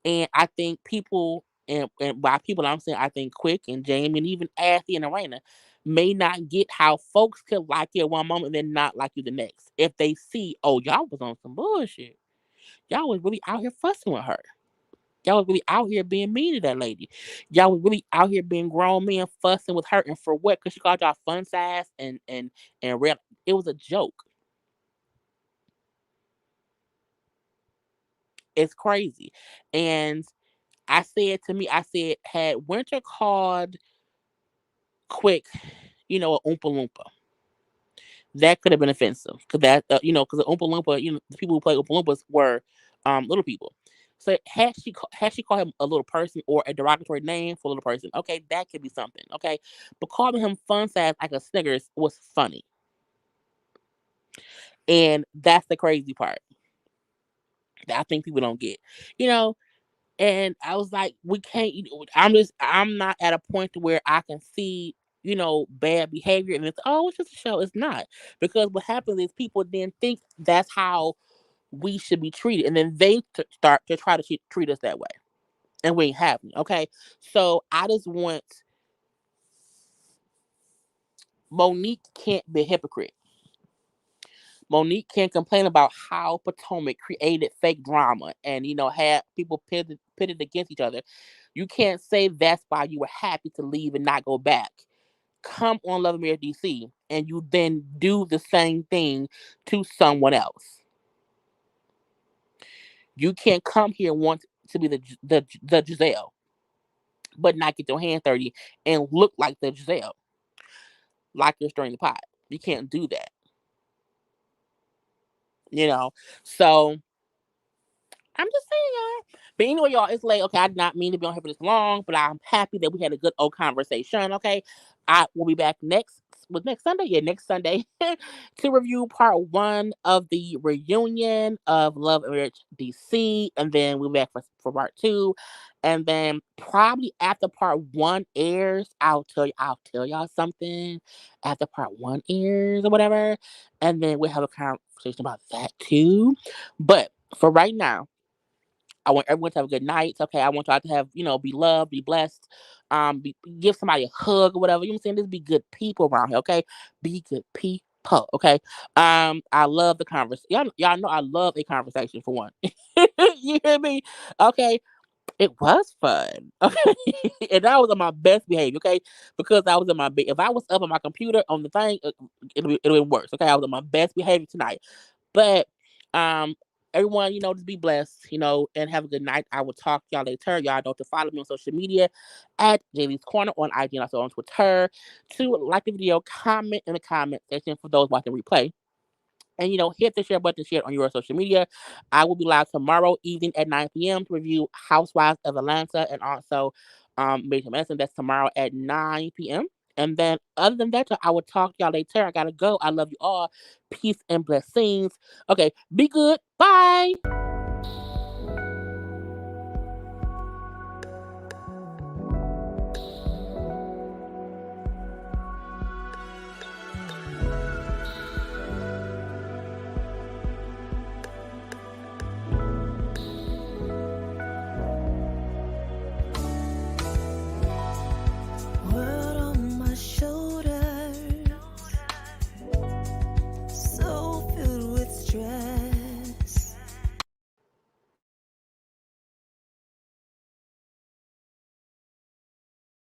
And I think people, and by people I'm saying, I think Quick and Jamie and even Ashley and Arena may not get how folks could like you at one moment and then not like you the next. If they see, oh, y'all was on some bullshit. Y'all was really out here fussing with her. Y'all was really out here being mean to that lady. Y'all was really out here being grown men fussing with her, and for what? Because she called y'all fun size and real. It was a joke. It's crazy. And I said, had Winter called Quick, a Oompa Loompa, that could have been offensive. Because because the Oompa Loompa, the people who play Oompa Loompas were little people. So had she called him a little person or a derogatory name for a little person, okay, that could be something, okay. But calling him fun size like a Snickers was funny, and that's the crazy part that I think people don't get, you know. And I was like, we can't. I'm not at a point to where I can see, bad behavior, and it's it's just a show. It's not, because what happens is people then think that's how we should be treated, and then they start to try to treat us that way, and we ain't having it, okay. So I just want Monique can't be a hypocrite. Monique can't complain about how Potomac created fake drama and had people pitted against each other. You can't say that's why you were happy to leave and not go back. Come on Love Mayor DC and you then do the same thing to someone else. You can't come here and want to be the Giselle, but not get your hand 30 and look like the Giselle, like you're stirring the pot. You can't do that, you know. So I'm just saying, y'all. But anyway, y'all, it's late. Okay, I did not mean to be on here for this long, but I'm happy that we had a good old conversation. Okay, I will be back next Sunday. Yeah, next Sunday to review part one of the reunion of Love and Marriage DC, and then we'll be back for part two. And then probably after part one airs, I'll tell y'all something after part one airs or whatever, and then we'll have a conversation about that too. But for right now, I want everyone to have a good night. Okay. I want y'all to have, be loved, be blessed, give somebody a hug or whatever. You know what I'm saying? Just be good people around here. Okay. Be good people. Okay. I love the conversation. Y'all know I love a conversation for one. You hear me? Okay. It was fun. Okay. And I was on my best behavior. Okay. Because I was in my bed. If I was up on my computer on the thing, it'll be worse. Okay. I was on my best behavior tonight. But um, everyone, just be blessed, and have a good night. I will talk to y'all later. Y'all know to follow me on social media at JayLeesCorner on IG and also on Twitter. To like the video, comment in the comment section for those watching replay. And hit the share button, share it on your social media. I will be live tomorrow evening at 9 p.m. to review Housewives of Atlanta and also Major Medicine. That's tomorrow at 9 p.m. And then other than that, I will talk to y'all later. I gotta go. I love you all. Peace and blessings. Okay, be good. Bye.